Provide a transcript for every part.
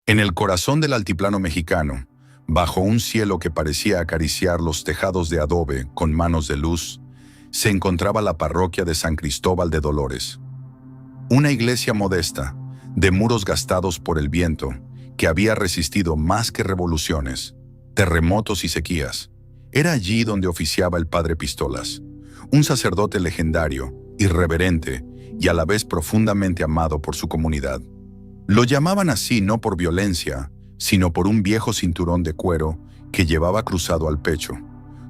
En el corazón del altiplano mexicano, bajo un cielo que parecía acariciar los tejados de adobe con manos de luz, se encontraba la parroquia de San Cristóbal de Dolores. Una iglesia modesta, de muros gastados por el viento, que había resistido más que revoluciones, terremotos y sequías. Era allí donde oficiaba el padre Pistolas, un sacerdote legendario, irreverente y a la vez profundamente amado por su comunidad. Lo llamaban así no por violencia, sino por un viejo cinturón de cuero que llevaba cruzado al pecho,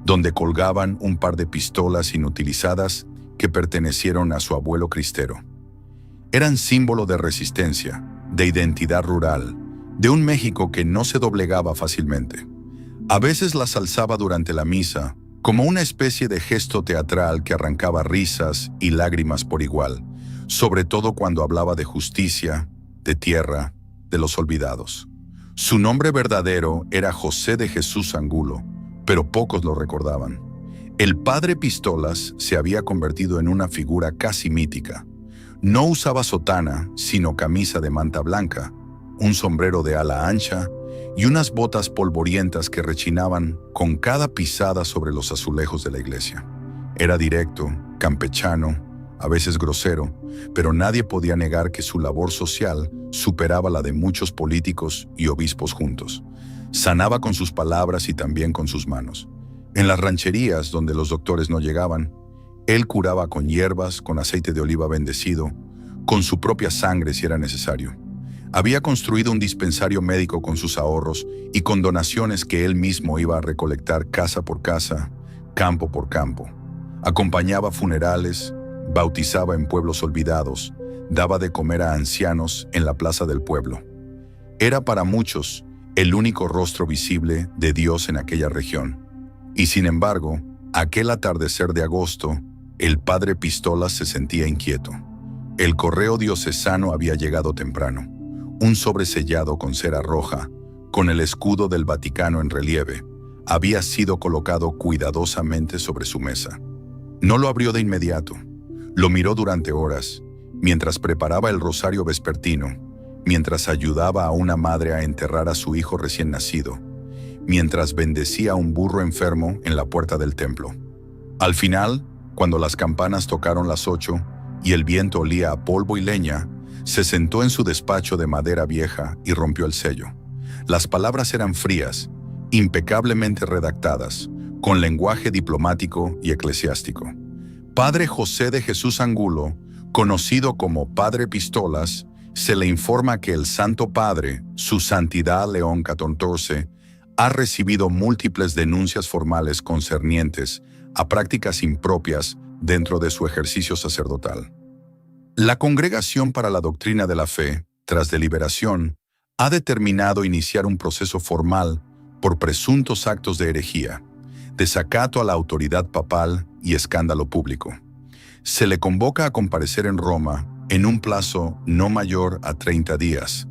donde colgaban un par de pistolas inutilizadas que pertenecieron a su abuelo cristero. Eran símbolo de resistencia, de identidad rural, de un México que no se doblegaba fácilmente. A veces las alzaba durante la misa, como una especie de gesto teatral que arrancaba risas y lágrimas por igual, sobre todo cuando hablaba de justicia, de tierra, de los olvidados. Su nombre verdadero era José de Jesús Angulo, pero pocos lo recordaban. El padre Pistolas se había convertido en una figura casi mítica. No usaba sotana, sino camisa de manta blanca, un sombrero de ala ancha y unas botas polvorientas que rechinaban con cada pisada sobre los azulejos de la iglesia. Era directo, campechano, a veces grosero, pero nadie podía negar que su labor social superaba la de muchos políticos y obispos juntos. Sanaba con sus palabras y también con sus manos. En las rancherías donde los doctores no llegaban, él curaba con hierbas, con aceite de oliva bendecido, con su propia sangre si era necesario. Había construido un dispensario médico con sus ahorros y con donaciones que él mismo iba a recolectar casa por casa, campo por campo. Acompañaba funerales, bautizaba en pueblos olvidados, daba de comer a ancianos en la plaza del pueblo. Era para muchos el único rostro visible de Dios en aquella región. Y sin embargo, aquel atardecer de agosto, el padre Pistolas se sentía inquieto. El correo diocesano había llegado temprano. Un sobre sellado con cera roja, con el escudo del Vaticano en relieve, había sido colocado cuidadosamente sobre su mesa. No lo abrió de inmediato. Lo miró durante horas, mientras preparaba el rosario vespertino, mientras ayudaba a una madre a enterrar a su hijo recién nacido, mientras bendecía a un burro enfermo en la puerta del templo. Al final, cuando las campanas tocaron las 8 y el viento olía a polvo y leña, se sentó en su despacho de madera vieja y rompió el sello. Las palabras eran frías, impecablemente redactadas, con lenguaje diplomático y eclesiástico. Padre José de Jesús Angulo, conocido como Padre Pistolas, se le informa que el Santo Padre, su Santidad León XIV, ha recibido múltiples denuncias formales concernientes a prácticas impropias dentro de su ejercicio sacerdotal. La Congregación para la Doctrina de la Fe, tras deliberación, ha determinado iniciar un proceso formal por presuntos actos de herejía, desacato a la autoridad papal y escándalo público. Se le convoca a comparecer en Roma en un plazo no mayor a 30 días.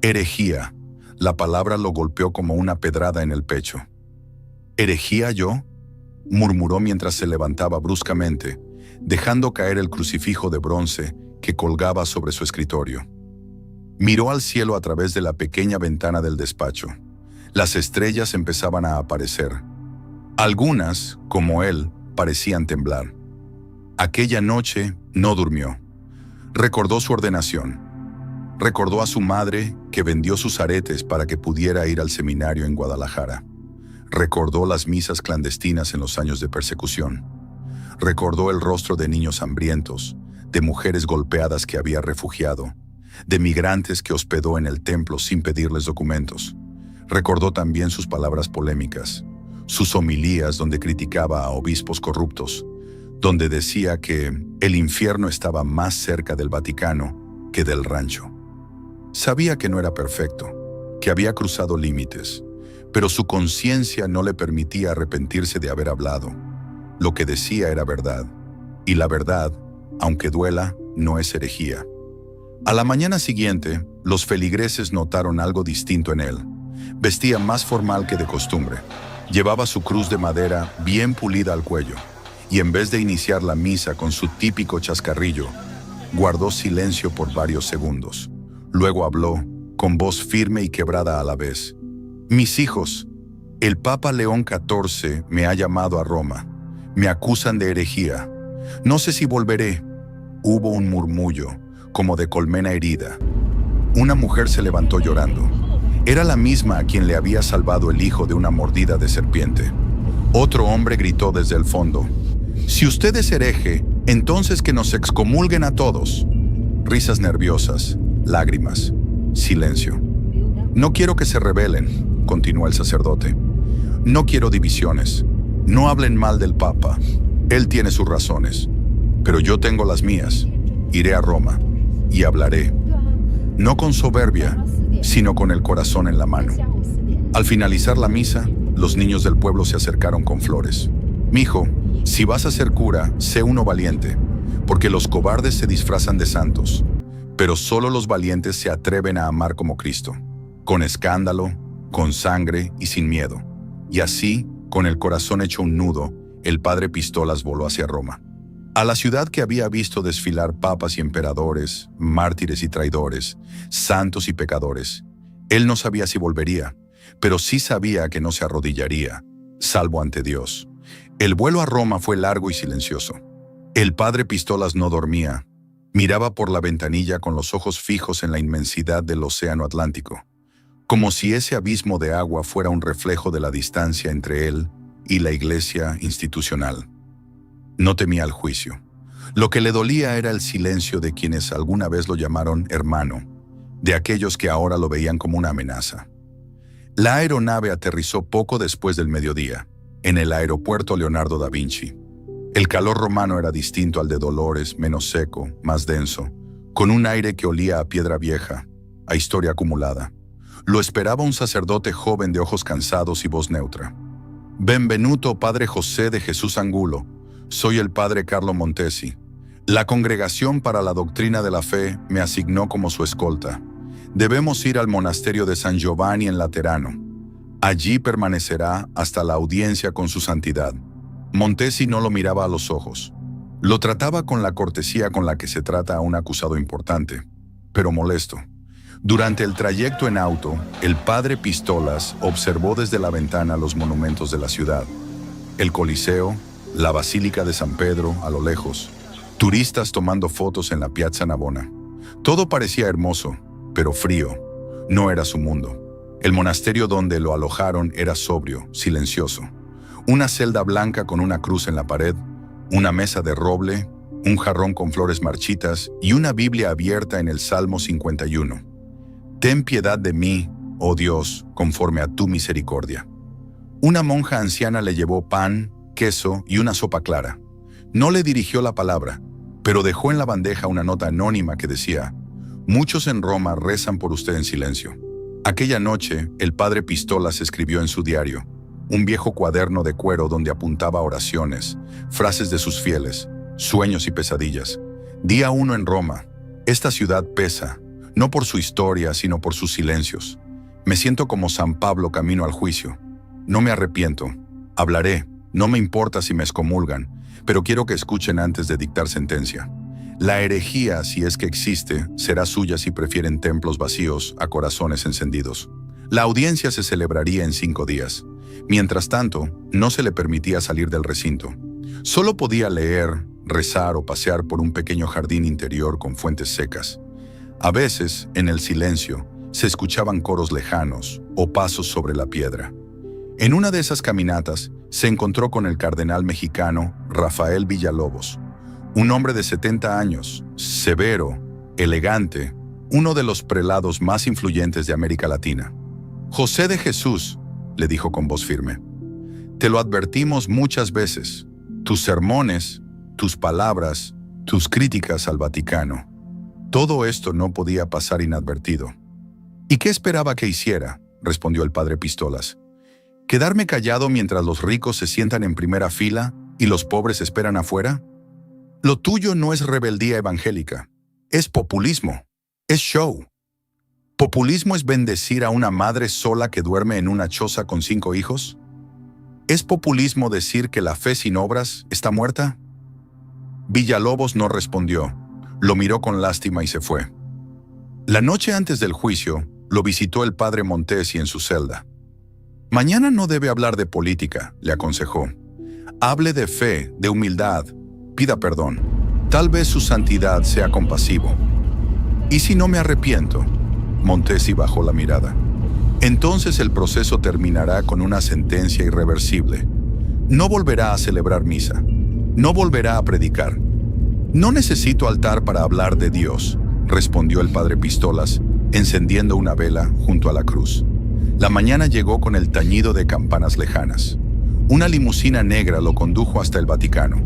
Herejía. La palabra lo golpeó como una pedrada en el pecho. ¿Herejía yo?, murmuró mientras se levantaba bruscamente, dejando caer el crucifijo de bronce que colgaba sobre su escritorio. Miró al cielo a través de la pequeña ventana del despacho. Las estrellas empezaban a aparecer. Algunas, como él, parecían temblar. Aquella noche no durmió. Recordó su ordenación. Recordó a su madre que vendió sus aretes para que pudiera ir al seminario en Guadalajara. Recordó las misas clandestinas en los años de persecución. Recordó el rostro de niños hambrientos, de mujeres golpeadas que había refugiado, de migrantes que hospedó en el templo sin pedirles documentos. Recordó también sus palabras polémicas, sus homilías donde criticaba a obispos corruptos, donde decía que el infierno estaba más cerca del Vaticano que del rancho. Sabía que no era perfecto, que había cruzado límites, pero su conciencia no le permitía arrepentirse de haber hablado. Lo que decía era verdad, y la verdad, aunque duela, no es herejía. A la mañana siguiente, los feligreses notaron algo distinto en él. Vestía más formal que de costumbre. Llevaba su cruz de madera bien pulida al cuello, y en vez de iniciar la misa con su típico chascarrillo, guardó silencio por varios segundos. Luego habló, con voz firme y quebrada a la vez. Mis hijos, el Papa León XIV me ha llamado a Roma. Me acusan de herejía. No sé si volveré. Hubo un murmullo, como de colmena herida. Una mujer se levantó llorando. Era la misma a quien le había salvado el hijo de una mordida de serpiente. Otro hombre gritó desde el fondo: «Si usted es hereje, entonces que nos excomulguen a todos». Risas nerviosas, lágrimas, silencio. «No quiero que se rebelen», continuó el sacerdote. «No quiero divisiones. No hablen mal del Papa. Él tiene sus razones. Pero yo tengo las mías. Iré a Roma y hablaré. No con soberbia, sino con el corazón en la mano». Al finalizar la misa, los niños del pueblo se acercaron con flores. «Mijo, si vas a ser cura, sé uno valiente, porque los cobardes se disfrazan de santos, pero solo los valientes se atreven a amar como Cristo, con escándalo, con sangre y sin miedo». Y así, con el corazón hecho un nudo, el padre Pistolas voló hacia Roma. A la ciudad que había visto desfilar papas y emperadores, mártires y traidores, santos y pecadores. Él no sabía si volvería, pero sí sabía que no se arrodillaría, salvo ante Dios. El vuelo a Roma fue largo y silencioso. El padre Pistolas no dormía. Miraba por la ventanilla con los ojos fijos en la inmensidad del océano Atlántico, como si ese abismo de agua fuera un reflejo de la distancia entre él y la iglesia institucional. No temía el juicio. Lo que le dolía era el silencio de quienes alguna vez lo llamaron hermano, de aquellos que ahora lo veían como una amenaza. La aeronave aterrizó poco después del mediodía, en el aeropuerto Leonardo da Vinci. El calor romano era distinto al de Dolores, menos seco, más denso, con un aire que olía a piedra vieja, a historia acumulada. Lo esperaba un sacerdote joven de ojos cansados y voz neutra. «Benvenuto, padre José de Jesús Angulo. Soy el padre Carlo Montesi. La Congregación para la Doctrina de la Fe me asignó como su escolta. Debemos ir al monasterio de San Giovanni en Laterano. Allí permanecerá hasta la audiencia con su santidad». Montesi no lo miraba a los ojos. Lo trataba con la cortesía con la que se trata a un acusado importante, pero molesto. Durante el trayecto en auto, el padre Pistolas observó desde la ventana los monumentos de la ciudad. El Coliseo, la Basílica de San Pedro a lo lejos, turistas tomando fotos en la Piazza Navona. Todo parecía hermoso, pero frío. No era su mundo. El monasterio donde lo alojaron era sobrio, silencioso. Una celda blanca con una cruz en la pared, una mesa de roble, un jarrón con flores marchitas y una Biblia abierta en el Salmo 51. «Ten piedad de mí, oh Dios, conforme a tu misericordia». Una monja anciana le llevó pan, queso y una sopa clara. No le dirigió la palabra, pero dejó en la bandeja una nota anónima que decía: «Muchos en Roma rezan por usted en silencio». Aquella noche, el padre Pistolas escribió en su diario, un viejo cuaderno de cuero donde apuntaba oraciones, frases de sus fieles, sueños y pesadillas. Día 1 en Roma. Esta ciudad pesa, no por su historia, sino por sus silencios. Me siento como San Pablo camino al juicio. No me arrepiento. Hablaré. No me importa si me excomulgan, pero quiero que escuchen antes de dictar sentencia. La herejía, si es que existe, será suya si prefieren templos vacíos a corazones encendidos. La audiencia se celebraría en 5 días. Mientras tanto, no se le permitía salir del recinto. Solo podía leer, rezar o pasear por un pequeño jardín interior con fuentes secas. A veces, en el silencio, se escuchaban coros lejanos o pasos sobre la piedra. En una de esas caminatas, se encontró con el cardenal mexicano Rafael Villalobos, un hombre de 70 años, severo, elegante, uno de los prelados más influyentes de América Latina. «José de Jesús», le dijo con voz firme, «te lo advertimos muchas veces. Tus sermones, tus palabras, tus críticas al Vaticano. Todo esto no podía pasar inadvertido». «¿Y qué esperaba que hiciera?», respondió el padre Pistolas. «¿Quedarme callado mientras los ricos se sientan en primera fila y los pobres esperan afuera? Lo tuyo no es rebeldía evangélica, es populismo, es show. ¿Populismo es bendecir a una madre sola que duerme en una choza con 5 hijos? ¿Es populismo decir que la fe sin obras está muerta?». Villalobos no respondió, lo miró con lástima y se fue. La noche antes del juicio, Lo visitó el padre Montesi en su celda. Mañana no debe hablar de política, le aconsejó. Hable de fe, de humildad, pida perdón. Tal vez su santidad sea compasivo. ¿Y si no me arrepiento? Montesi bajó la mirada. Entonces el proceso terminará con una sentencia irreversible. No volverá a celebrar misa. No volverá a predicar. No necesito altar para hablar de Dios, respondió el padre Pistolas, encendiendo una vela junto a la cruz. La mañana llegó con el tañido de campanas lejanas. Una limusina negra lo condujo hasta el Vaticano.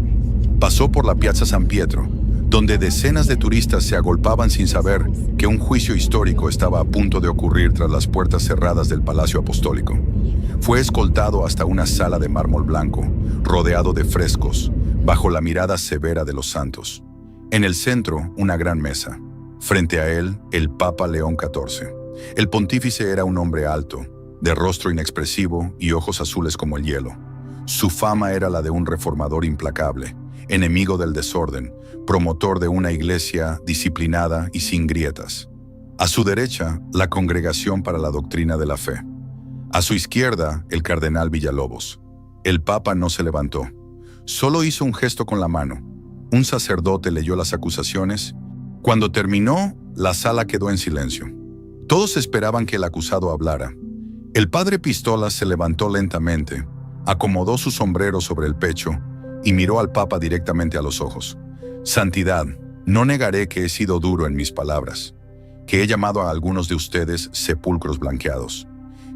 Pasó por la Piazza San Pietro, donde decenas de turistas se agolpaban sin saber que un juicio histórico estaba a punto de ocurrir tras las puertas cerradas del Palacio Apostólico. Fue escoltado hasta una sala de mármol blanco, rodeado de frescos, bajo la mirada severa de los santos. En el centro, una gran mesa. Frente a él, el Papa León XIV. El pontífice era un hombre alto, de rostro inexpresivo y ojos azules como el hielo. Su fama era la de un reformador implacable, enemigo del desorden, promotor de una iglesia disciplinada y sin grietas. A su derecha, la Congregación para la Doctrina de la Fe. A su izquierda, el cardenal Villalobos. El Papa no se levantó. Solo hizo un gesto con la mano. Un sacerdote leyó las acusaciones. Cuando terminó, la sala quedó en silencio. Todos esperaban que el acusado hablara. El padre Pistolas se levantó lentamente, acomodó su sombrero sobre el pecho y miró al Papa directamente a los ojos. Santidad, no negaré que he sido duro en mis palabras, que he llamado a algunos de ustedes sepulcros blanqueados,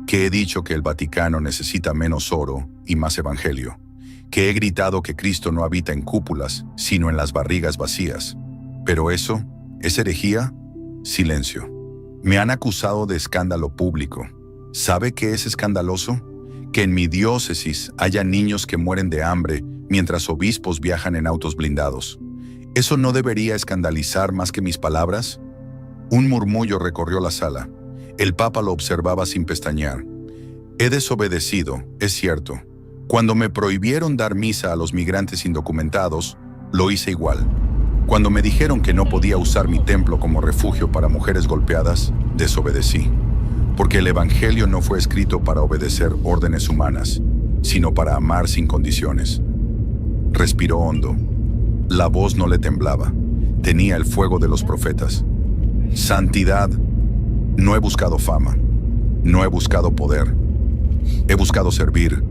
que he dicho que el Vaticano necesita menos oro y más evangelio, que he gritado que Cristo no habita en cúpulas, sino en las barrigas vacías. Pero eso, ¿es herejía? Silencio. Me han acusado de escándalo público. ¿Sabe qué es escandaloso? Que en mi diócesis haya niños que mueren de hambre mientras obispos viajan en autos blindados. ¿Eso no debería escandalizar más que mis palabras? Un murmullo recorrió la sala. El Papa lo observaba sin pestañear. He desobedecido, es cierto. Cuando me prohibieron dar misa a los migrantes indocumentados, lo hice igual. Cuando me dijeron que no podía usar mi templo como refugio para mujeres golpeadas, desobedecí. Porque el Evangelio no fue escrito para obedecer órdenes humanas, sino para amar sin condiciones. Respiró hondo. La voz no le temblaba. Tenía el fuego de los profetas. Santidad. No he buscado fama. No he buscado poder. He buscado servir.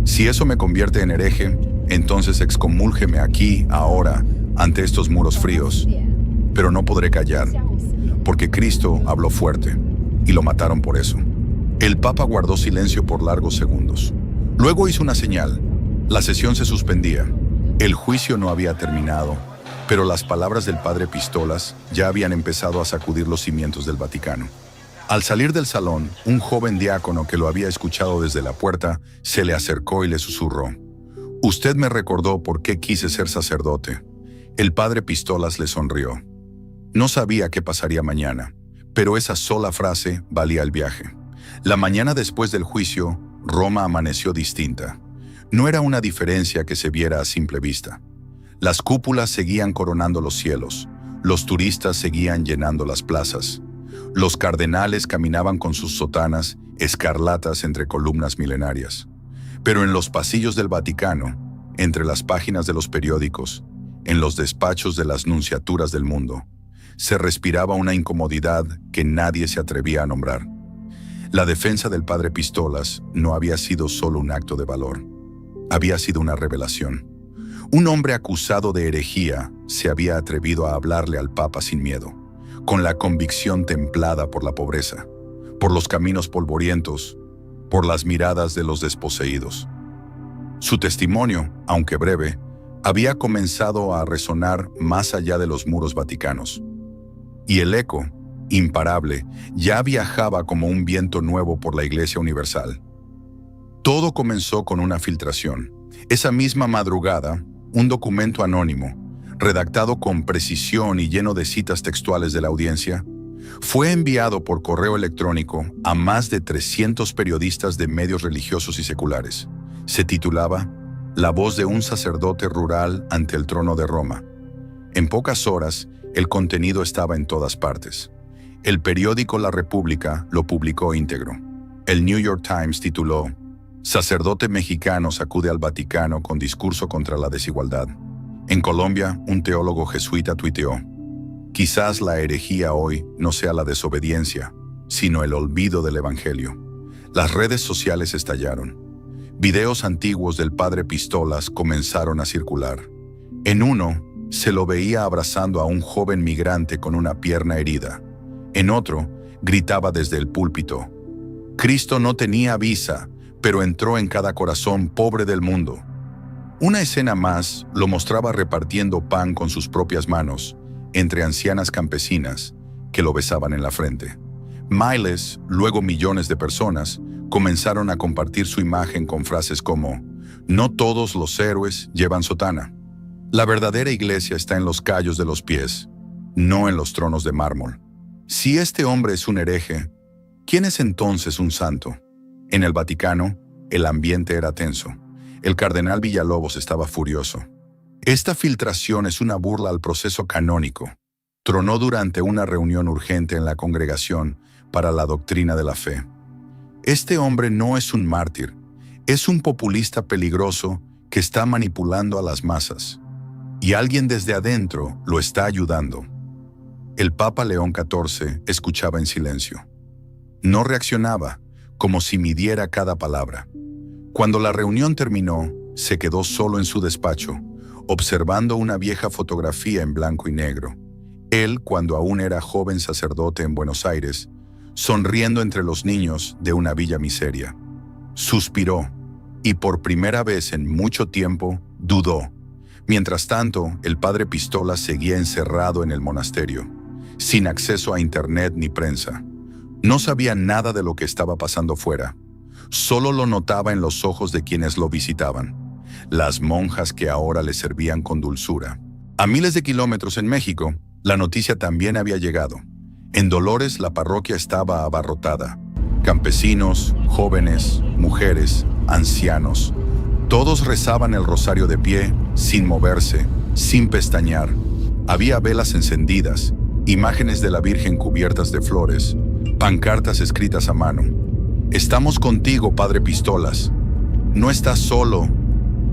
Si eso me convierte en hereje, entonces excomúlgueme aquí, ahora, ante estos muros fríos. Pero no podré callar, porque Cristo habló fuerte, y lo mataron por eso. El Papa guardó silencio por largos segundos. Luego hizo una señal. La sesión se suspendía. El juicio no había terminado, pero las palabras del padre Pistolas ya habían empezado a sacudir los cimientos del Vaticano. Al salir del salón, un joven diácono que lo había escuchado desde la puerta se le acercó y le susurró: «Usted me recordó por qué quise ser sacerdote». El padre Pistolas le sonrió. No sabía qué pasaría mañana, pero esa sola frase valía el viaje. La mañana después del juicio, Roma amaneció distinta. No era una diferencia que se viera a simple vista. Las cúpulas seguían coronando los cielos, los turistas seguían llenando las plazas. Los cardenales caminaban con sus sotanas escarlatas entre columnas milenarias. Pero en los pasillos del Vaticano, entre las páginas de los periódicos, en los despachos de las nunciaturas del mundo, se respiraba una incomodidad que nadie se atrevía a nombrar. La defensa del padre Pistolas no había sido solo un acto de valor. Había sido una revelación. Un hombre acusado de herejía se había atrevido a hablarle al Papa sin miedo, con la convicción templada por la pobreza, por los caminos polvorientos, por las miradas de los desposeídos. Su testimonio, aunque breve, había comenzado a resonar más allá de los muros vaticanos. Y el eco, imparable, ya viajaba como un viento nuevo por la Iglesia Universal. Todo comenzó con una filtración. Esa misma madrugada, un documento anónimo, redactado con precisión y lleno de citas textuales de la audiencia, fue enviado por correo electrónico a más de 300 periodistas de medios religiosos y seculares. Se titulaba «La voz de un sacerdote rural ante el trono de Roma». En pocas horas, el contenido estaba en todas partes. El periódico La República lo publicó íntegro. El New York Times tituló: Sacerdote mexicano sacude al Vaticano con discurso contra la desigualdad. En Colombia, un teólogo jesuita tuiteó: quizás la herejía hoy no sea la desobediencia, sino el olvido del Evangelio. Las redes sociales estallaron. Videos antiguos del padre Pistolas comenzaron a circular. En uno, se lo veía abrazando a un joven migrante con una pierna herida. En otro, gritaba desde el púlpito: Cristo no tenía visa, pero entró en cada corazón pobre del mundo. Una escena más lo mostraba repartiendo pan con sus propias manos entre ancianas campesinas que lo besaban en la frente. Miles, luego millones de personas, comenzaron a compartir su imagen con frases como: no todos los héroes llevan sotana. La verdadera iglesia está en los callos de los pies, no en los tronos de mármol. Si este hombre es un hereje, ¿quién es entonces un santo? En el Vaticano, el ambiente era tenso. El cardenal Villalobos estaba furioso. Esta filtración es una burla al proceso canónico. Tronó durante una reunión urgente en la Congregación para la Doctrina de la Fe. Este hombre no es un mártir, es un populista peligroso que está manipulando a las masas. Y alguien desde adentro lo está ayudando. El Papa León XIV escuchaba en silencio. No reaccionaba, como si midiera cada palabra. Cuando la reunión terminó, se quedó solo en su despacho, observando una vieja fotografía en blanco y negro. Él, cuando aún era joven sacerdote en Buenos Aires, sonriendo entre los niños de una villa miseria. Suspiró, y por primera vez en mucho tiempo, dudó. Mientras tanto, el padre Pistolas seguía encerrado en el monasterio, sin acceso a internet ni prensa. No sabía nada de lo que estaba pasando fuera. Solo lo notaba en los ojos de quienes lo visitaban, las monjas que ahora le servían con dulzura. A miles de kilómetros en México, la noticia también había llegado. En Dolores la parroquia estaba abarrotada. Campesinos, jóvenes, mujeres, ancianos. Todos rezaban el rosario de pie, sin moverse, sin pestañear. Había velas encendidas, imágenes de la Virgen cubiertas de flores, pancartas escritas a mano. Estamos contigo, Padre Pistolas. No estás solo.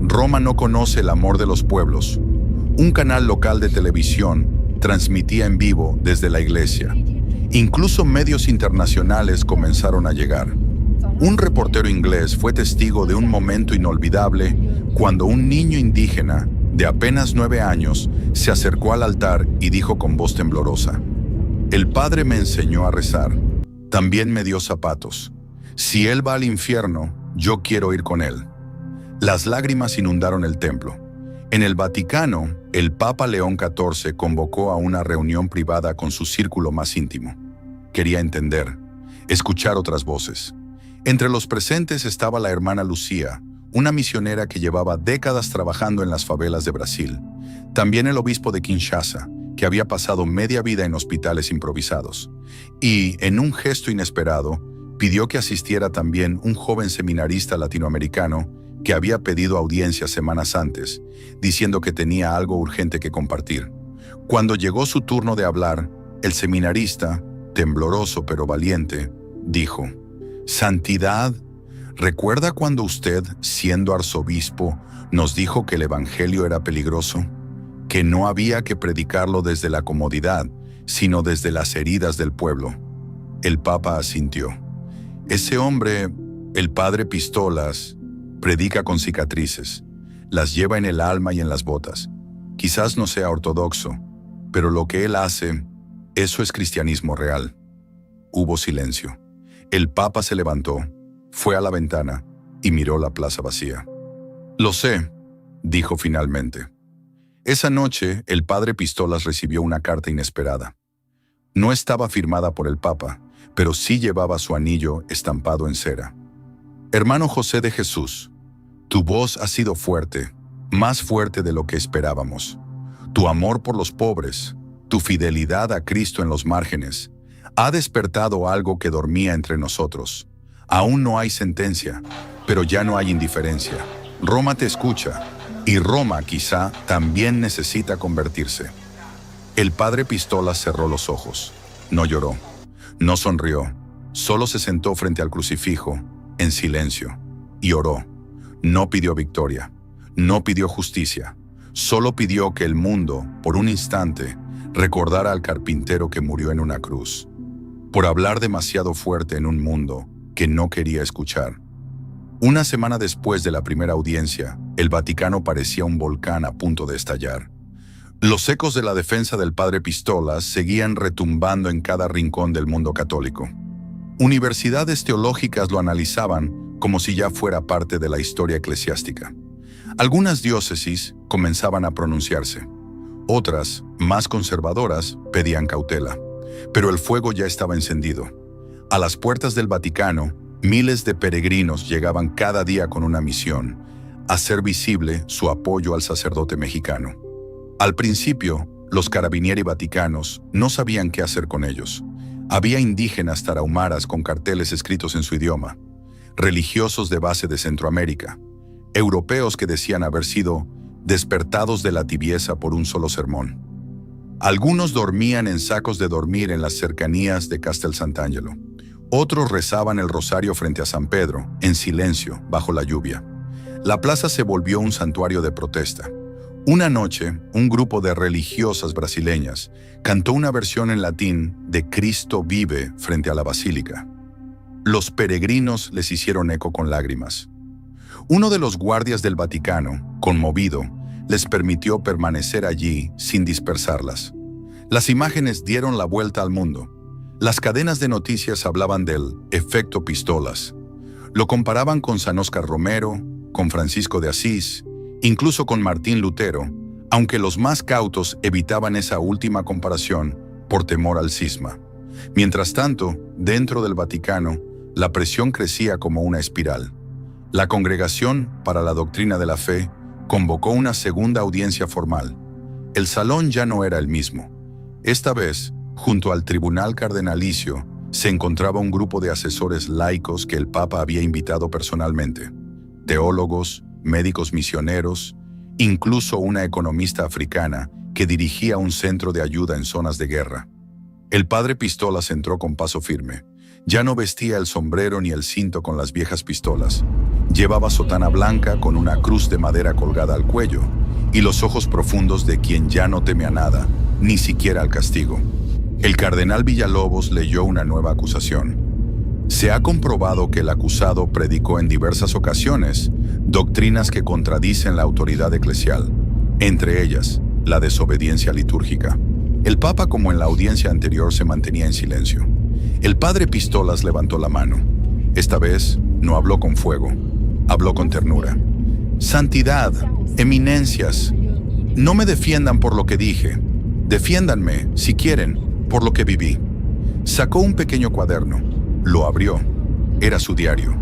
Roma no conoce el amor de los pueblos. Un canal local de televisión transmitía en vivo desde la iglesia. Incluso medios internacionales comenzaron a llegar. Un reportero inglés fue testigo de un momento inolvidable cuando un niño indígena de apenas 9 años se acercó al altar y dijo con voz temblorosa: el Padre me enseñó a rezar. También me dio zapatos. Si él va al infierno, yo quiero ir con él. Las lágrimas inundaron el templo. En el Vaticano, el Papa León XIV convocó a una reunión privada con su círculo más íntimo. Quería entender, escuchar otras voces. Entre los presentes estaba la hermana Lucía, una misionera que llevaba décadas trabajando en las favelas de Brasil. También el obispo de Kinshasa, que había pasado media vida en hospitales improvisados. Y, en un gesto inesperado, pidió que asistiera también un joven seminarista latinoamericano que había pedido audiencia semanas antes, diciendo que tenía algo urgente que compartir. Cuando llegó su turno de hablar, el seminarista, tembloroso pero valiente, dijo: «Santidad, ¿recuerda cuando usted, siendo arzobispo, nos dijo que el evangelio era peligroso? Que no había que predicarlo desde la comodidad, sino desde las heridas del pueblo». El Papa asintió. Ese hombre, el padre Pistolas, predica con cicatrices, las lleva en el alma y en las botas. Quizás no sea ortodoxo, pero lo que él hace, eso es cristianismo real. Hubo silencio. El Papa se levantó, fue a la ventana y miró la plaza vacía. «Lo sé», dijo finalmente. Esa noche, el padre Pistolas recibió una carta inesperada. No estaba firmada por el Papa, pero sí llevaba su anillo estampado en cera. «Hermano José de Jesús, tu voz ha sido fuerte, más fuerte de lo que esperábamos. Tu amor por los pobres, tu fidelidad a Cristo en los márgenes, ha despertado algo que dormía entre nosotros. Aún no hay sentencia, pero ya no hay indiferencia. Roma te escucha, y Roma quizá también necesita convertirse». El padre Pistolas cerró los ojos. No lloró. No sonrió, solo se sentó frente al crucifijo, en silencio, y oró. No pidió victoria, no pidió justicia, solo pidió que el mundo, por un instante, recordara al carpintero que murió en una cruz, por hablar demasiado fuerte en un mundo que no quería escuchar. Una semana después de la primera audiencia, el Vaticano parecía un volcán a punto de estallar. Los ecos de la defensa del padre Pistolas seguían retumbando en cada rincón del mundo católico. Universidades teológicas lo analizaban como si ya fuera parte de la historia eclesiástica. Algunas diócesis comenzaban a pronunciarse. Otras, más conservadoras, pedían cautela. Pero el fuego ya estaba encendido. A las puertas del Vaticano, miles de peregrinos llegaban cada día con una misión: hacer visible su apoyo al sacerdote mexicano. Al principio, los carabinieri vaticanos no sabían qué hacer con ellos. Había indígenas tarahumaras con carteles escritos en su idioma, religiosos de base de Centroamérica, europeos que decían haber sido despertados de la tibieza por un solo sermón. Algunos dormían en sacos de dormir en las cercanías de Castel Sant'Angelo. Otros rezaban el rosario frente a San Pedro, en silencio, bajo la lluvia. La plaza se volvió un santuario de protesta. Una noche, un grupo de religiosas brasileñas cantó una versión en latín de Cristo vive frente a la basílica. Los peregrinos les hicieron eco con lágrimas. Uno de los guardias del Vaticano, conmovido, les permitió permanecer allí sin dispersarlas. Las imágenes dieron la vuelta al mundo. Las cadenas de noticias hablaban del efecto Pistolas. Lo comparaban con San Óscar Romero, con Francisco de Asís, incluso con Martín Lutero, aunque los más cautos evitaban esa última comparación por temor al cisma. Mientras tanto, dentro del Vaticano, la presión crecía como una espiral. La Congregación para la Doctrina de la Fe convocó una segunda audiencia formal. El salón ya no era el mismo. Esta vez, junto al Tribunal Cardenalicio, se encontraba un grupo de asesores laicos que el Papa había invitado personalmente: teólogos, médicos misioneros, incluso una economista africana que dirigía un centro de ayuda en zonas de guerra. El padre Pistolas entró con paso firme. Ya no vestía el sombrero ni el cinto con las viejas pistolas. Llevaba sotana blanca con una cruz de madera colgada al cuello y los ojos profundos de quien ya no teme a nada, ni siquiera al castigo. El cardenal Villalobos leyó una nueva acusación. Se ha comprobado que el acusado predicó en diversas ocasiones doctrinas que contradicen la autoridad eclesial, entre ellas la desobediencia litúrgica. El Papa, como en la audiencia anterior, se mantenía en silencio. El padre Pistolas levantó la mano. Esta vez no habló con fuego, habló con ternura. Santidad, eminencias, no me defiendan por lo que dije, defiéndanme, si quieren, por lo que viví. Sacó un pequeño cuaderno, lo abrió, era su diario.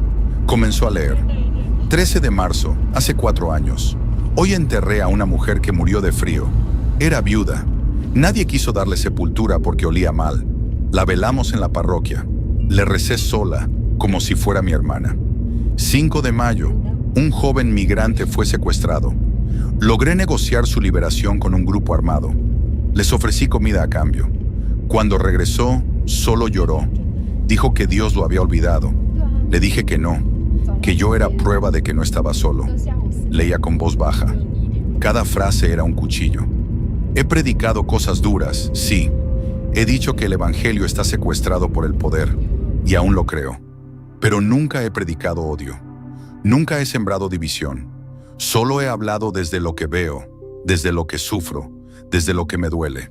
Comenzó a leer. 13 de marzo, hace 4 años. Hoy enterré a una mujer que murió de frío. Era viuda. Nadie quiso darle sepultura porque olía mal. La velamos en la parroquia. Le recé sola, como si fuera mi hermana. 5 de mayo, un joven migrante fue secuestrado. Logré negociar su liberación con un grupo armado. Les ofrecí comida a cambio. Cuando regresó, solo lloró. Dijo que Dios lo había olvidado. Le dije que no, que yo era prueba de que no estaba solo. Leía con voz baja. Cada frase era un cuchillo. He predicado cosas duras, sí. He dicho que el Evangelio está secuestrado por el poder, y aún lo creo. Pero nunca he predicado odio. Nunca he sembrado división. Solo he hablado desde lo que veo, desde lo que sufro, desde lo que me duele.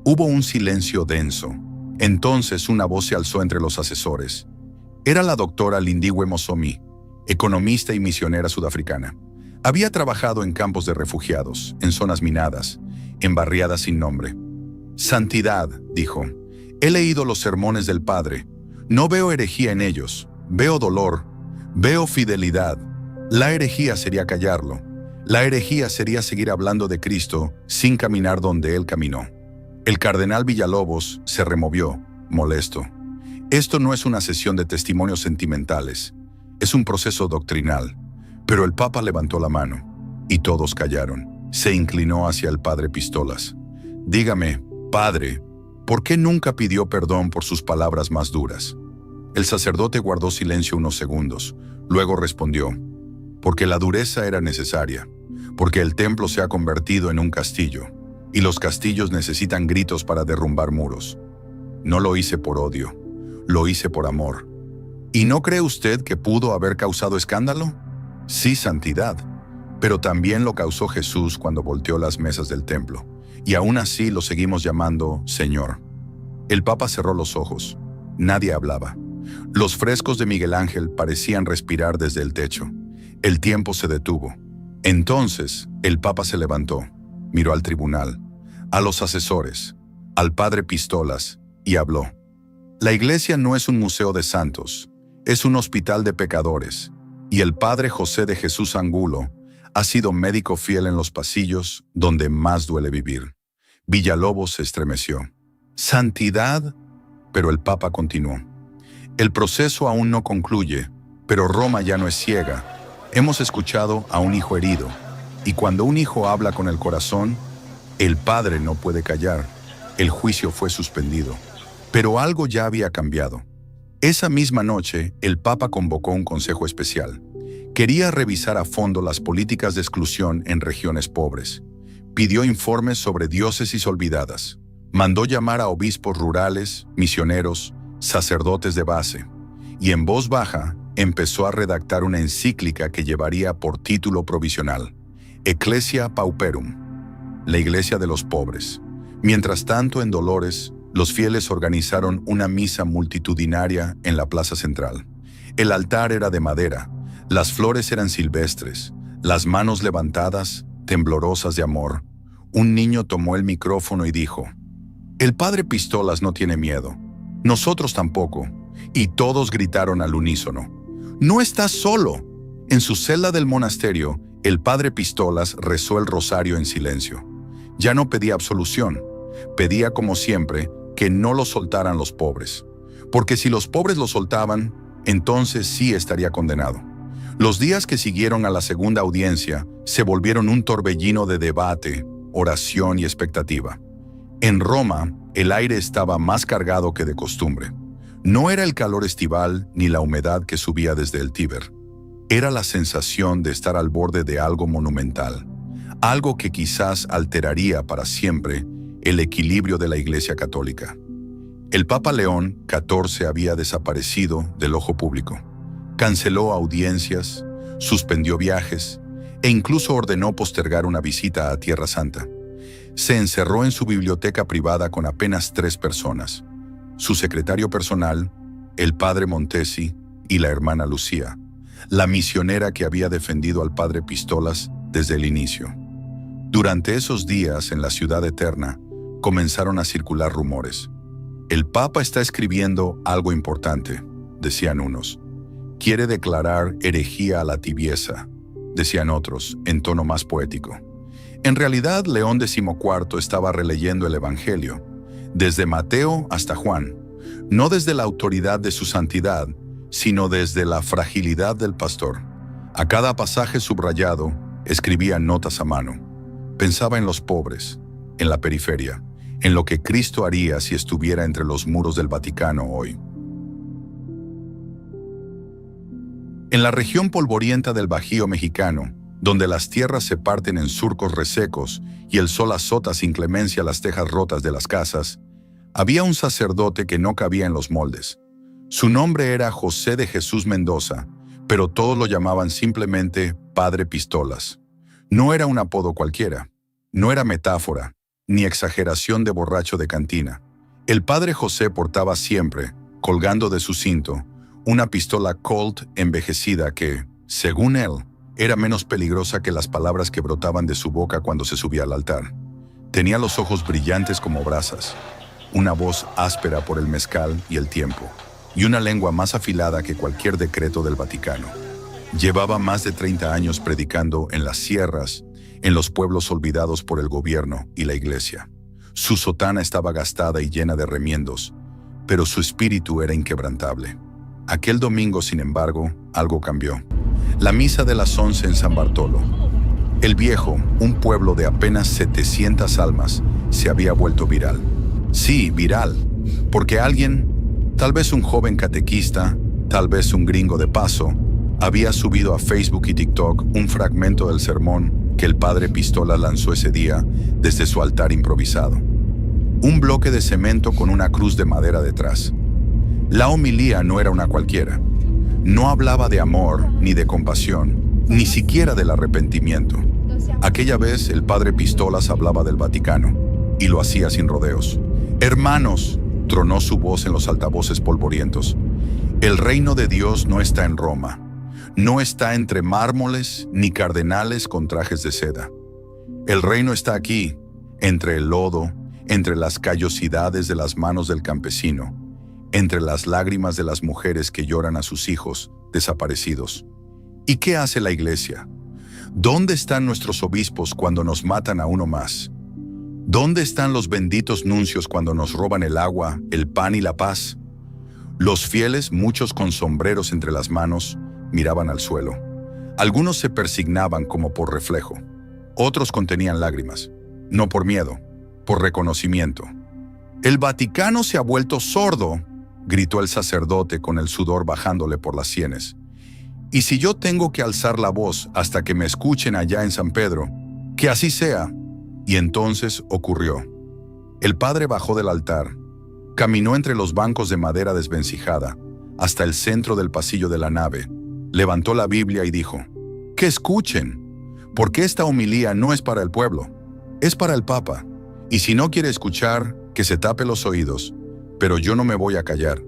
Hubo un silencio denso. Entonces una voz se alzó entre los asesores. Era la doctora Lindiwe Mosomi, economista y misionera sudafricana. Había trabajado en campos de refugiados, en zonas minadas, en barriadas sin nombre. Santidad, dijo, he leído los sermones del Padre. No veo herejía en ellos, veo dolor, veo fidelidad. La herejía sería callarlo. La herejía sería seguir hablando de Cristo sin caminar donde Él caminó. El cardenal Villalobos se removió, molesto. Esto no es una sesión de testimonios sentimentales, es un proceso doctrinal. Pero el Papa levantó la mano, y todos callaron. Se inclinó hacia el padre Pistolas. Dígame, padre, ¿Por qué nunca pidió perdón por sus palabras más duras? El sacerdote guardó silencio unos segundos. Luego respondió: porque la dureza era necesaria, porque el templo se ha convertido en un castillo, y los castillos necesitan gritos para derrumbar muros. No lo hice por odio, lo hice por amor. ¿Y no cree usted que pudo haber causado escándalo? Sí, santidad, pero también lo causó Jesús cuando volteó las mesas del templo, y aún así lo seguimos llamando Señor. El Papa cerró los ojos. Nadie hablaba. Los frescos de Miguel Ángel parecían respirar desde el techo. El tiempo se detuvo. Entonces, el Papa se levantó, miró al tribunal, a los asesores, al padre Pistolas, y habló. La Iglesia no es un museo de santos, es un hospital de pecadores, y el padre José de Jesús Angulo ha sido médico fiel en los pasillos donde más duele vivir. Villalobos se estremeció. Santidad, pero el Papa continuó. El proceso aún no concluye, pero Roma ya no es ciega. Hemos escuchado a un hijo herido, y cuando un hijo habla con el corazón, el padre no puede callar. El juicio fue suspendido. Pero algo ya había cambiado. Esa misma noche, el Papa convocó un consejo especial. Quería revisar a fondo las políticas de exclusión en regiones pobres. Pidió informes sobre diócesis olvidadas. Mandó llamar a obispos rurales, misioneros, sacerdotes de base. Y en voz baja, empezó a redactar una encíclica que llevaría por título provisional: Ecclesia Pauperum, la Iglesia de los pobres. Mientras tanto, en Dolores, los fieles organizaron una misa multitudinaria en la plaza central. El altar era de madera, las flores eran silvestres, las manos levantadas, temblorosas de amor. Un niño tomó el micrófono y dijo: el padre Pistolas no tiene miedo, nosotros tampoco, y todos gritaron al unísono: no estás solo. En su celda del monasterio, el padre Pistolas rezó el rosario en silencio. Ya no pedía absolución, pedía como siempre que no lo soltaran los pobres, porque si los pobres lo soltaban, entonces sí estaría condenado. Los días que siguieron a la segunda audiencia se volvieron un torbellino de debate, oración y expectativa. En Roma, el aire estaba más cargado que de costumbre. No era el calor estival ni la humedad que subía desde el Tíber. Era la sensación de estar al borde de algo monumental, algo que quizás alteraría para siempre el equilibrio de la Iglesia Católica. El Papa León XIV había desaparecido del ojo público. Canceló audiencias, suspendió viajes e incluso ordenó postergar una visita a Tierra Santa. Se encerró en su biblioteca privada con apenas 3 personas: su secretario personal, el padre Montesi y la hermana Lucía, la misionera que había defendido al padre Pistolas desde el inicio. Durante esos días, en la ciudad eterna, comenzaron a circular rumores. El Papa está escribiendo algo importante, decían unos. Quiere declarar herejía a la tibieza, decían otros, en tono más poético. En realidad, León XIV estaba releyendo el Evangelio, desde Mateo hasta Juan, no desde la autoridad de su santidad, sino desde la fragilidad del pastor. A cada pasaje subrayado, escribía notas a mano. Pensaba en los pobres, en la periferia, en lo que Cristo haría si estuviera entre los muros del Vaticano hoy. En la región polvorienta del Bajío mexicano, donde las tierras se parten en surcos resecos y el sol azota sin clemencia las tejas rotas de las casas, había un sacerdote que no cabía en los moldes. Su nombre era José de Jesús Mendoza, pero todos lo llamaban simplemente Padre Pistolas. No era un apodo cualquiera, no era metáfora, ni exageración de borracho de cantina. El padre José portaba siempre, colgando de su cinto, una pistola Colt envejecida que, según él, era menos peligrosa que las palabras que brotaban de su boca cuando se subía al altar. Tenía los ojos brillantes como brasas, una voz áspera por el mezcal y el tiempo, y una lengua más afilada que cualquier decreto del Vaticano. Llevaba más de 30 años predicando en las sierras, en los pueblos olvidados por el gobierno y la iglesia. Su sotana estaba gastada y llena de remiendos, pero su espíritu era inquebrantable. Aquel domingo, sin embargo, algo cambió. La misa de las 11 en San Bartolo. El Viejo, un pueblo de apenas 700 almas, se había vuelto viral. Sí, viral, porque alguien, tal vez un joven catequista, tal vez un gringo de paso, había subido a Facebook y TikTok un fragmento del sermón que el padre Pistola lanzó ese día desde su altar improvisado. Un bloque de cemento con una cruz de madera detrás. La homilía no era una cualquiera. No hablaba de amor, ni de compasión, ni siquiera del arrepentimiento. Aquella vez el padre Pistolas hablaba del Vaticano, y lo hacía sin rodeos. «Hermanos», tronó su voz en los altavoces polvorientos, «el reino de Dios no está en Roma, no está entre mármoles ni cardenales con trajes de seda. El reino está aquí, entre el lodo, entre las callosidades de las manos del campesino, entre las lágrimas de las mujeres que lloran a sus hijos desaparecidos. ¿Y qué hace la Iglesia? ¿Dónde están nuestros obispos cuando nos matan a uno más? ¿Dónde están los benditos nuncios cuando nos roban el agua, el pan y la paz?» Los fieles, muchos con sombreros entre las manos, miraban al suelo. Algunos se persignaban como por reflejo. Otros contenían lágrimas, no por miedo, por reconocimiento. «El Vaticano se ha vuelto sordo», gritó el sacerdote con el sudor bajándole por las sienes. «Y si yo tengo que alzar la voz hasta que me escuchen allá en San Pedro, que así sea». Y entonces ocurrió. El padre bajó del altar, caminó entre los bancos de madera desvencijada, hasta el centro del pasillo de la nave, levantó la Biblia y dijo: «Que escuchen, porque esta homilía no es para el pueblo, es para el Papa, y si no quiere escuchar, que se tape los oídos, pero yo no me voy a callar».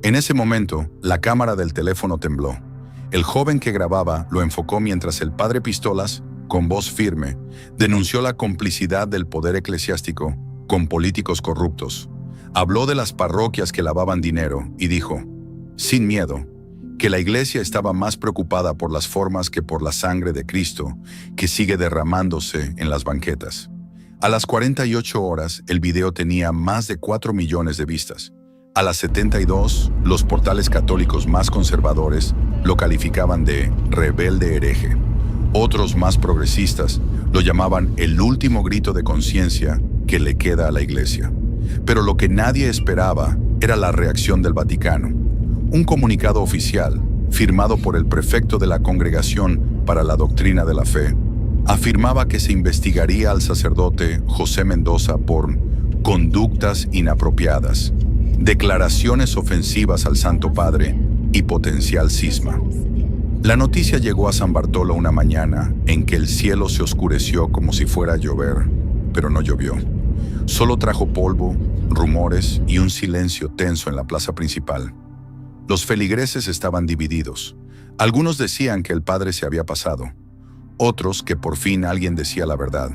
En ese momento, la cámara del teléfono tembló. El joven que grababa lo enfocó mientras el padre Pistolas, con voz firme, denunció la complicidad del poder eclesiástico con políticos corruptos. Habló de las parroquias que lavaban dinero y dijo, sin miedo, que la Iglesia estaba más preocupada por las formas que por la sangre de Cristo que sigue derramándose en las banquetas. A las 48 horas, el video tenía más de 4 millones de vistas. A las 72, los portales católicos más conservadores lo calificaban de rebelde hereje. Otros más progresistas lo llamaban el último grito de conciencia que le queda a la Iglesia. Pero lo que nadie esperaba era la reacción del Vaticano. Un comunicado oficial, firmado por el prefecto de la Congregación para la Doctrina de la Fe, afirmaba que se investigaría al sacerdote José Mendoza por conductas inapropiadas, declaraciones ofensivas al Santo Padre y potencial cisma. La noticia llegó a San Bartolo una mañana en que el cielo se oscureció como si fuera a llover, pero no llovió. Solo trajo polvo, rumores y un silencio tenso en la plaza principal. Los feligreses estaban divididos. Algunos decían que el padre se había pasado, otros que por fin alguien decía la verdad.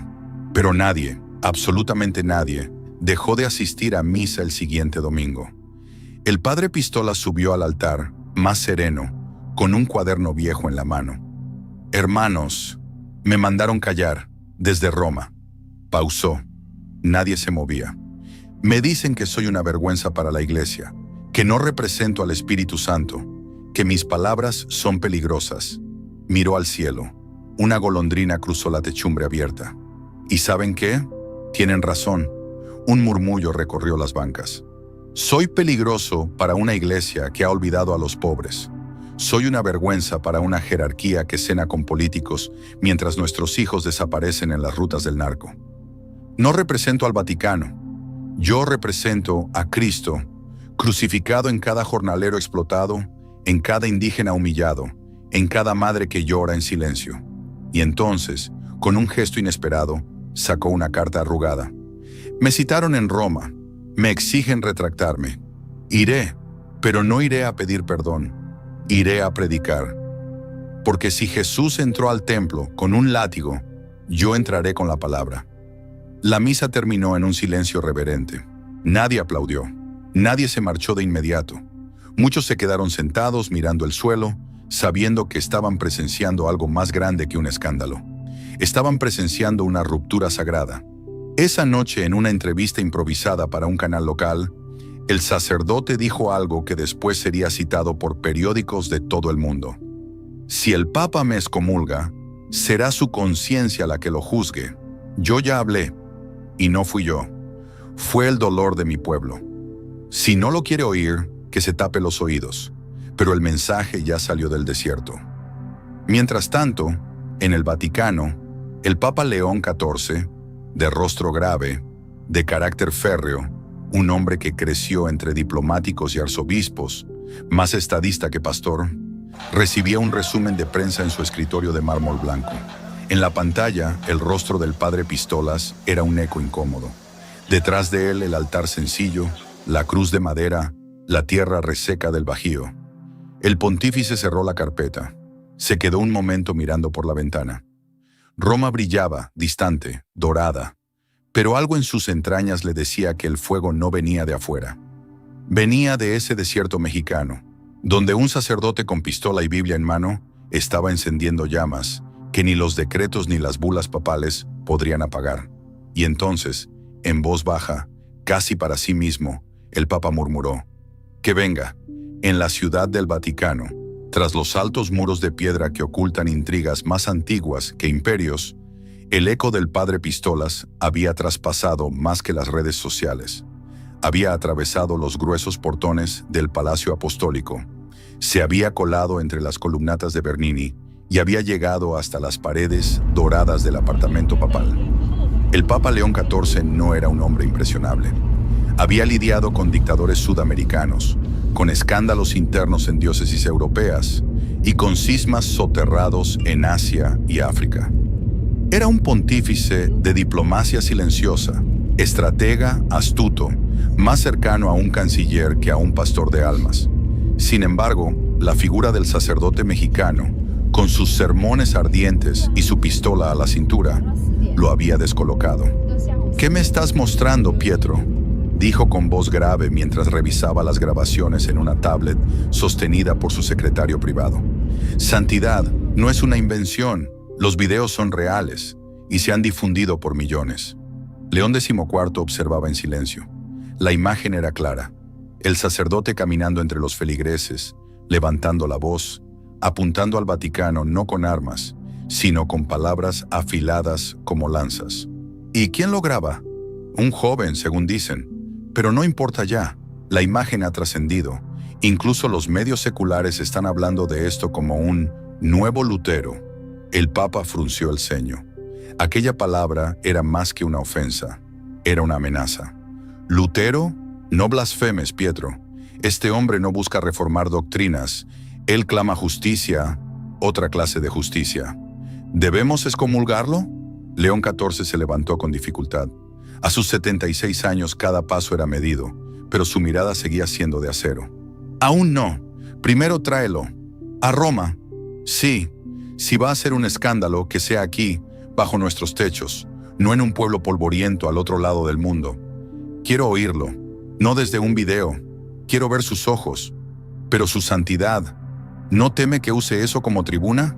Pero nadie, absolutamente nadie, dejó de asistir a misa el siguiente domingo. El padre Pistola subió al altar, más sereno, con un cuaderno viejo en la mano. «Hermanos, me mandaron callar, desde Roma». Pausó. Nadie se movía. «Me dicen que soy una vergüenza para la Iglesia, que no represento al Espíritu Santo, que mis palabras son peligrosas». Miró al cielo. Una golondrina cruzó la techumbre abierta. ¿Y saben qué? Tienen razón. Un murmullo recorrió las bancas. «Soy peligroso para una Iglesia que ha olvidado a los pobres. Soy una vergüenza para una jerarquía que cena con políticos mientras nuestros hijos desaparecen en las rutas del narco. No represento al Vaticano. Yo represento a Cristo, crucificado en cada jornalero explotado, en cada indígena humillado, en cada madre que llora en silencio». Y entonces, con un gesto inesperado, sacó una carta arrugada. «Me citaron en Roma. Me exigen retractarme. Iré, pero no iré a pedir perdón. Iré a predicar. Porque si Jesús entró al templo con un látigo, yo entraré con la palabra». La misa terminó en un silencio reverente. Nadie aplaudió. Nadie se marchó de inmediato. Muchos se quedaron sentados mirando el suelo, sabiendo que estaban presenciando algo más grande que un escándalo. Estaban presenciando una ruptura sagrada. Esa noche, en una entrevista improvisada para un canal local, el sacerdote dijo algo que después sería citado por periódicos de todo el mundo. «Si el Papa me excomulga, será su conciencia la que lo juzgue. Yo ya hablé, y no fui yo. Fue el dolor de mi pueblo. Si no lo quiere oír, que se tape los oídos. Pero el mensaje ya salió del desierto. Mientras tanto, en el Vaticano, el Papa León XIV, de rostro grave, de carácter férreo, un hombre que creció entre diplomáticos y arzobispos, más estadista que pastor, recibía un resumen de prensa en su escritorio de mármol blanco. En la pantalla, el rostro del padre Pistolas era un eco incómodo. Detrás de él, el altar sencillo, la cruz de madera, la tierra reseca del Bajío. El pontífice cerró la carpeta. Se quedó un momento mirando por la ventana. Roma brillaba, distante, dorada, pero algo en sus entrañas le decía que el fuego no venía de afuera. Venía de ese desierto mexicano, donde un sacerdote con pistola y Biblia en mano estaba encendiendo llamas que ni los decretos ni las bulas papales podrían apagar. Y entonces, en voz baja, casi para sí mismo, el Papa murmuró: «Que venga». En la ciudad del Vaticano, tras los altos muros de piedra que ocultan intrigas más antiguas que imperios, el eco del padre Pistolas había traspasado más que las redes sociales. Había atravesado los gruesos portones del Palacio Apostólico, se había colado entre las columnatas de Bernini y había llegado hasta las paredes doradas del apartamento papal. El Papa León XIV no era un hombre impresionable. Había lidiado con dictadores sudamericanos, con escándalos internos en diócesis europeas y con cismas soterrados en Asia y África. Era un pontífice de diplomacia silenciosa, estratega, astuto, más cercano a un canciller que a un pastor de almas. Sin embargo, la figura del sacerdote mexicano, con sus sermones ardientes y su pistola a la cintura, lo había descolocado. «¿Qué me estás mostrando, Pietro?», dijo con voz grave mientras revisaba las grabaciones en una tablet sostenida por su secretario privado. «Santidad, no es una invención, los videos son reales y se han difundido por millones». León XIV observaba en silencio. La imagen era clara: el sacerdote caminando entre los feligreses, levantando la voz, apuntando al Vaticano no con armas, sino con palabras afiladas como lanzas. ¿Y quién lo graba? Un joven, según dicen. Pero no importa ya, la imagen ha trascendido. Incluso los medios seculares están hablando de esto como un nuevo Lutero. El Papa frunció el ceño. Aquella palabra era más que una ofensa, era una amenaza. «Lutero, no blasfemes, Pietro. Este hombre no busca reformar doctrinas. Él clama justicia, otra clase de justicia. ¿Debemos excomulgarlo?». León XIV se levantó con dificultad. A sus 76 años cada paso era medido, pero su mirada seguía siendo de acero. «Aún no. Primero tráelo. A Roma. Sí, si va a ser un escándalo, que sea aquí, bajo nuestros techos, no en un pueblo polvoriento al otro lado del mundo. Quiero oírlo, no desde un video. Quiero ver sus ojos. Pero su santidad, ¿no teme que use eso como tribuna?».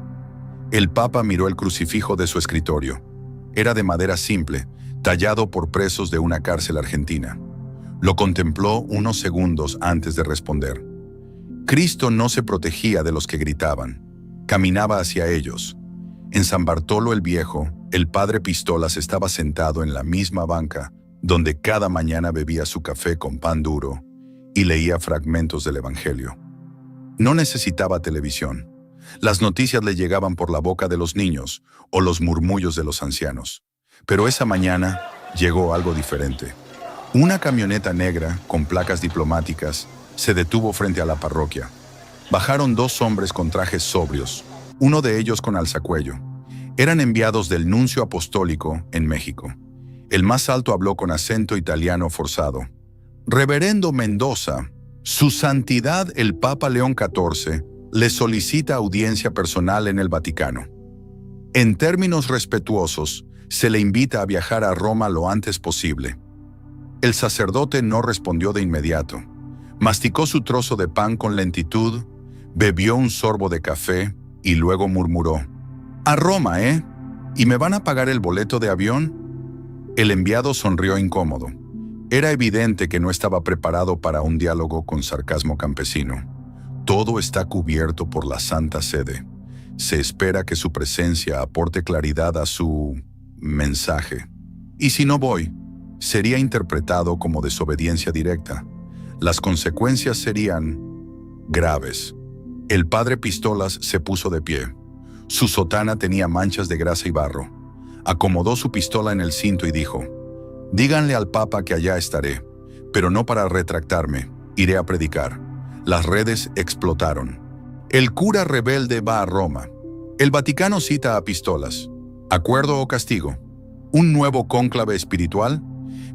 El Papa miró el crucifijo de su escritorio. Era de madera simple, tallado por presos de una cárcel argentina. Lo contempló unos segundos antes de responder. Cristo no se protegía de los que gritaban, caminaba hacia ellos. En San Bartolo el Viejo, el padre Pistolas estaba sentado en la misma banca donde cada mañana bebía su café con pan duro y leía fragmentos del Evangelio. No necesitaba televisión. Las noticias le llegaban por la boca de los niños o los murmullos de los ancianos. Pero esa mañana llegó algo diferente. Una camioneta negra con placas diplomáticas se detuvo frente a la parroquia. Bajaron dos hombres con trajes sobrios, uno de ellos con alzacuello. Eran enviados del nuncio apostólico en México. El más alto habló con acento italiano forzado. «Reverendo Mendoza, su santidad el Papa León XIV le solicita audiencia personal en el Vaticano. En términos respetuosos, se le invita a viajar a Roma lo antes posible». El sacerdote no respondió de inmediato. Masticó su trozo de pan con lentitud, bebió un sorbo de café y luego murmuró: «A Roma, ¿eh? ¿Y me van a pagar el boleto de avión?». El enviado sonrió incómodo. Era evidente que no estaba preparado para un diálogo con sarcasmo campesino. Todo está cubierto por la Santa Sede. Se espera que su presencia aporte claridad a su mensaje. «¿Y si no voy?». sería interpretado como desobediencia directa. Las consecuencias serían graves. El padre Pistolas se puso de pie. Su sotana tenía manchas de grasa y barro. Acomodó su pistola en el cinto y dijo: «Díganle al Papa que allá estaré, pero no para retractarme, iré a predicar». Las redes explotaron. El cura rebelde va a Roma. El Vaticano cita a Pistolas. ¿Acuerdo o castigo? ¿Un nuevo cónclave espiritual?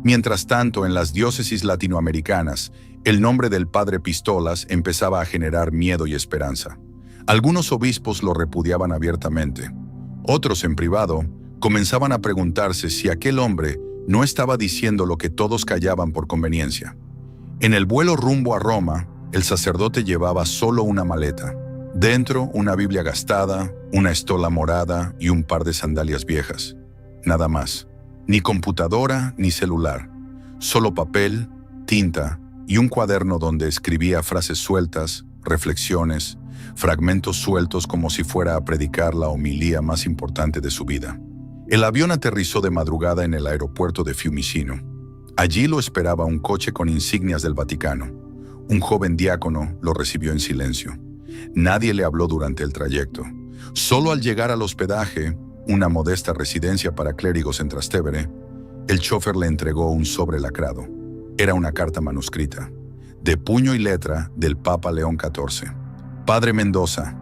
Mientras tanto, en las diócesis latinoamericanas, el nombre del padre Pistolas empezaba a generar miedo y esperanza. Algunos obispos lo repudiaban abiertamente. Otros, en privado, comenzaban a preguntarse si aquel hombre no estaba diciendo lo que todos callaban por conveniencia. En el vuelo rumbo a Roma, el sacerdote llevaba solo una maleta. Dentro, una Biblia gastada, una estola morada y un par de sandalias viejas. Nada más. Ni computadora ni celular. Solo papel, tinta y un cuaderno donde escribía frases sueltas, reflexiones, fragmentos sueltos como si fuera a predicar la homilía más importante de su vida. El avión aterrizó de madrugada en el aeropuerto de Fiumicino. Allí lo esperaba un coche con insignias del Vaticano. Un joven diácono lo recibió en silencio. Nadie le habló durante el trayecto. Solo al llegar al hospedaje, una modesta residencia para clérigos en Trastevere, el chofer le entregó un sobre lacrado. Era una carta manuscrita, de puño y letra del Papa León XIV. «Padre Mendoza,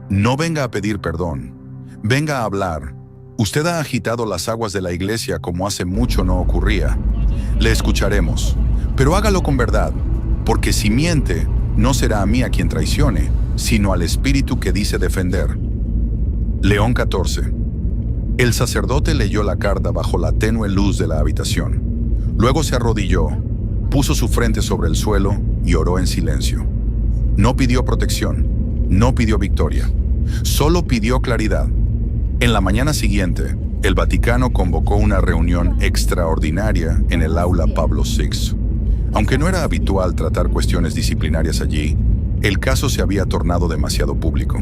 no venga a pedir perdón, venga a hablar. Usted ha agitado las aguas de la iglesia como hace mucho no ocurría. Le escucharemos, pero hágalo con verdad, porque si miente, no será a mí a quien traicione, sino al espíritu que dice defender». León XIV. El sacerdote leyó la carta bajo la tenue luz de la habitación. Luego se arrodilló, puso su frente sobre el suelo y oró en silencio. No pidió protección, no pidió victoria, solo pidió claridad. En la mañana siguiente, el Vaticano convocó una reunión extraordinaria en el aula Pablo VI. Aunque no era habitual tratar cuestiones disciplinarias allí, el caso se había tornado demasiado público.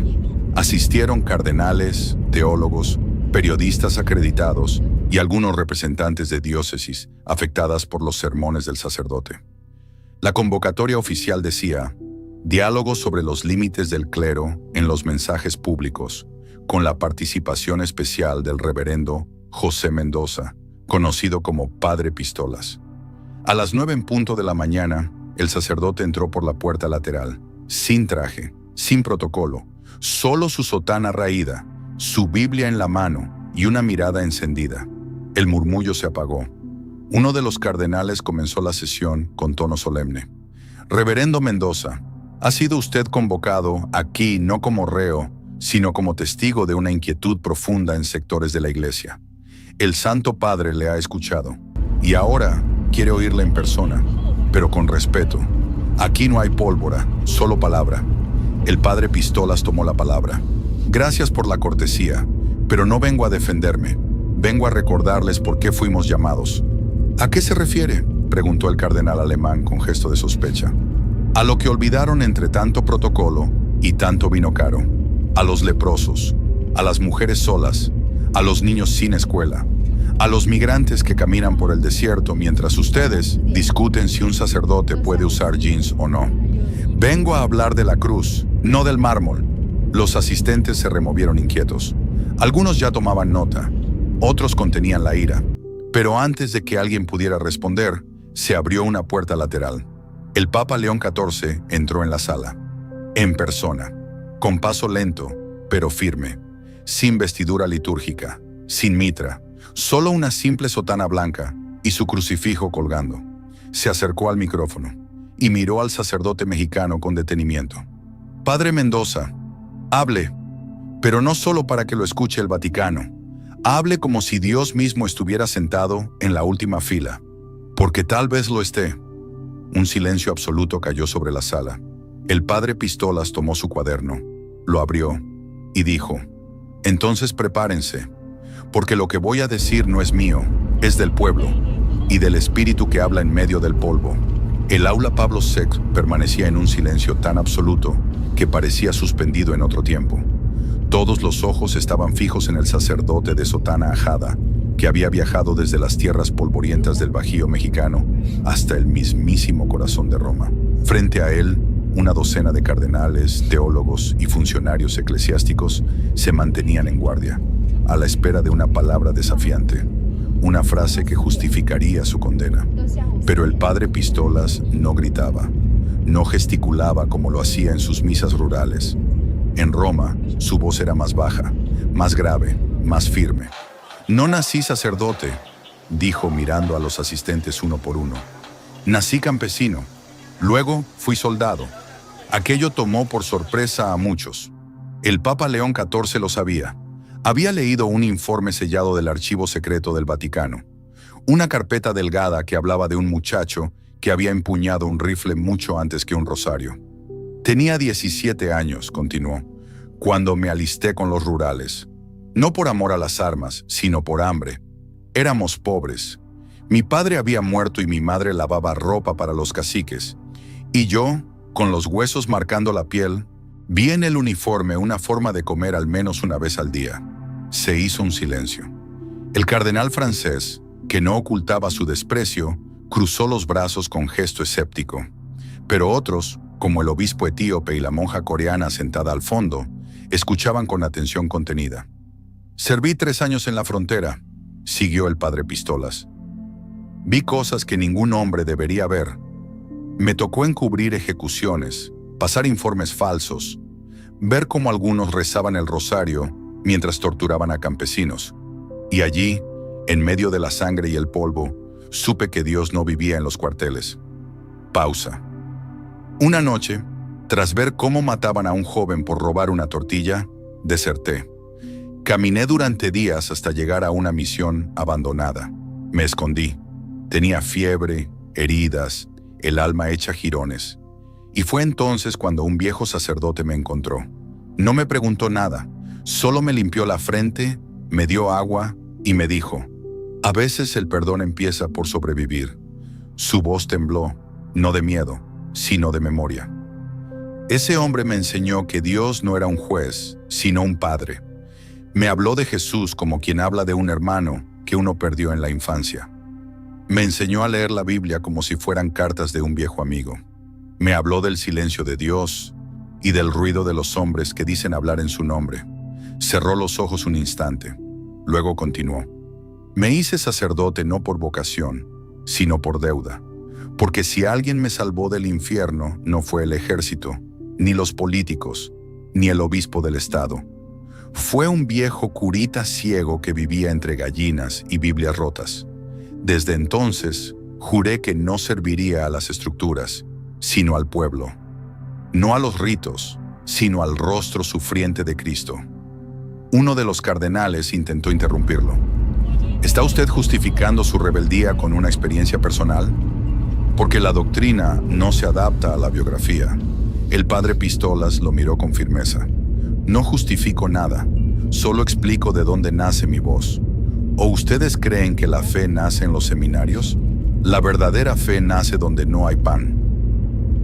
Asistieron cardenales, teólogos, periodistas acreditados y algunos representantes de diócesis afectadas por los sermones del sacerdote. La convocatoria oficial decía: diálogos sobre los límites del clero en los mensajes públicos, con la participación especial del reverendo José Mendoza, conocido como Padre Pistolas. A las 9 en punto de la mañana, el sacerdote entró por la puerta lateral, sin traje, sin protocolo, solo su sotana raída, su Biblia en la mano y una mirada encendida. El murmullo se apagó. Uno de los cardenales comenzó la sesión con tono solemne. «Reverendo Mendoza, ha sido usted convocado aquí no como reo, sino como testigo de una inquietud profunda en sectores de la Iglesia. El Santo Padre le ha escuchado, y ahora quiere oírle en persona, pero con respeto. Aquí no hay pólvora, solo palabra». El padre Pistolas tomó la palabra. «Gracias por la cortesía, pero no vengo a defenderme. Vengo a recordarles por qué fuimos llamados». «¿A qué se refiere?», preguntó el cardenal alemán con gesto de sospecha. «A lo que olvidaron entre tanto protocolo y tanto vino caro. A los leprosos, a las mujeres solas, a los niños sin escuela, a los migrantes que caminan por el desierto mientras ustedes discuten si un sacerdote puede usar jeans o no. Vengo a hablar de la cruz, no del mármol». Los asistentes se removieron inquietos. Algunos ya tomaban nota, otros contenían la ira. Pero antes de que alguien pudiera responder, se abrió una puerta lateral. El Papa León XIV entró en la sala, en persona, con paso lento, pero firme, sin vestidura litúrgica, sin mitra, solo una simple sotana blanca y su crucifijo colgando. Se acercó al micrófono y miró al sacerdote mexicano con detenimiento. «Padre Mendoza, hable, pero no solo para que lo escuche el Vaticano. Hable como si Dios mismo estuviera sentado en la última fila, porque tal vez lo esté». Un silencio absoluto cayó sobre la sala. El padre Pistolas tomó su cuaderno, lo abrió y dijo: «Entonces prepárense, porque lo que voy a decir no es mío, es del pueblo y del espíritu que habla en medio del polvo». El aula Pablo VI permanecía en un silencio tan absoluto que parecía suspendido en otro tiempo. Todos los ojos estaban fijos en el sacerdote de sotana ajada, que había viajado desde las tierras polvorientas del Bajío mexicano hasta el mismísimo corazón de Roma. Frente a él, una docena de cardenales, teólogos y funcionarios eclesiásticos se mantenían en guardia, a la espera de una palabra desafiante, una frase que justificaría su condena. Pero el padre Pistolas no gritaba, no gesticulaba como lo hacía en sus misas rurales. En Roma, su voz era más baja, más grave, más firme. «No nací sacerdote», dijo mirando a los asistentes uno por uno. «Nací campesino. Luego fui soldado». Aquello tomó por sorpresa a muchos. El Papa León XIV lo sabía. Había leído un informe sellado del Archivo Secreto del Vaticano, una carpeta delgada que hablaba de un muchacho que había empuñado un rifle mucho antes que un rosario. «Tenía 17 años», continuó, «cuando me alisté con los rurales. No por amor a las armas, sino por hambre. Éramos pobres. Mi padre había muerto y mi madre lavaba ropa para los caciques. Y yo, con los huesos marcando la piel, vi en el uniforme una forma de comer al menos una vez al día». Se hizo un silencio. El cardenal francés, que no ocultaba su desprecio, cruzó los brazos con gesto escéptico. Pero otros, como el obispo etíope y la monja coreana sentada al fondo, escuchaban con atención contenida. «Serví 3 años en la frontera», siguió el padre Pistolas. «Vi cosas que ningún hombre debería ver. Me tocó encubrir ejecuciones, pasar informes falsos, ver cómo algunos rezaban el rosario mientras torturaban a campesinos. Y allí, en medio de la sangre y el polvo, supe que Dios no vivía en los cuarteles». Pausa. «Una noche, tras ver cómo mataban a un joven por robar una tortilla, deserté. Caminé durante días hasta llegar a una misión abandonada. Me escondí. Tenía fiebre, heridas, el alma hecha jirones. Y fue entonces cuando un viejo sacerdote me encontró. No me preguntó nada, solo me limpió la frente, me dio agua y me dijo: «A veces el perdón empieza por sobrevivir». Su voz tembló, no de miedo, sino de memoria. Ese hombre me enseñó que Dios no era un juez, sino un padre. Me habló de Jesús como quien habla de un hermano que uno perdió en la infancia. Me enseñó a leer la Biblia como si fueran cartas de un viejo amigo. Me habló del silencio de Dios y del ruido de los hombres que dicen hablar en su nombre. Cerró los ojos un instante. Luego continuó: «Me hice sacerdote no por vocación, sino por deuda. Porque si alguien me salvó del infierno, no fue el ejército, ni los políticos, ni el obispo del estado. Fue un viejo curita ciego que vivía entre gallinas y Biblias rotas. Desde entonces, juré que no serviría a las estructuras, sino al pueblo. No a los ritos, sino al rostro sufriente de Cristo». Uno de los cardenales intentó interrumpirlo. «¿Está usted justificando su rebeldía con una experiencia personal? Porque la doctrina no se adapta a la biografía». El padre Pistolas lo miró con firmeza. «No justifico nada, solo explico de dónde nace mi voz. ¿O ustedes creen que la fe nace en los seminarios? La verdadera fe nace donde no hay pan.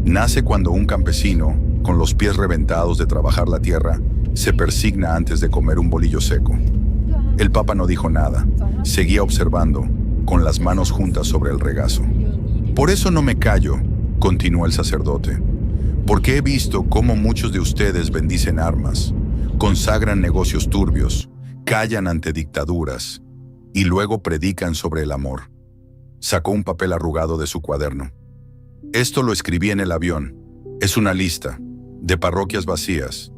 Nace cuando un campesino, con los pies reventados de trabajar la tierra, se persigna antes de comer un bolillo seco». El Papa no dijo nada, seguía observando, con las manos juntas sobre el regazo. «Por eso no me callo», continuó el sacerdote, «porque he visto cómo muchos de ustedes bendicen armas, consagran negocios turbios, callan ante dictaduras y luego predican sobre el amor». Sacó un papel arrugado de su cuaderno. «Esto lo escribí en el avión. Es una lista de parroquias vacías,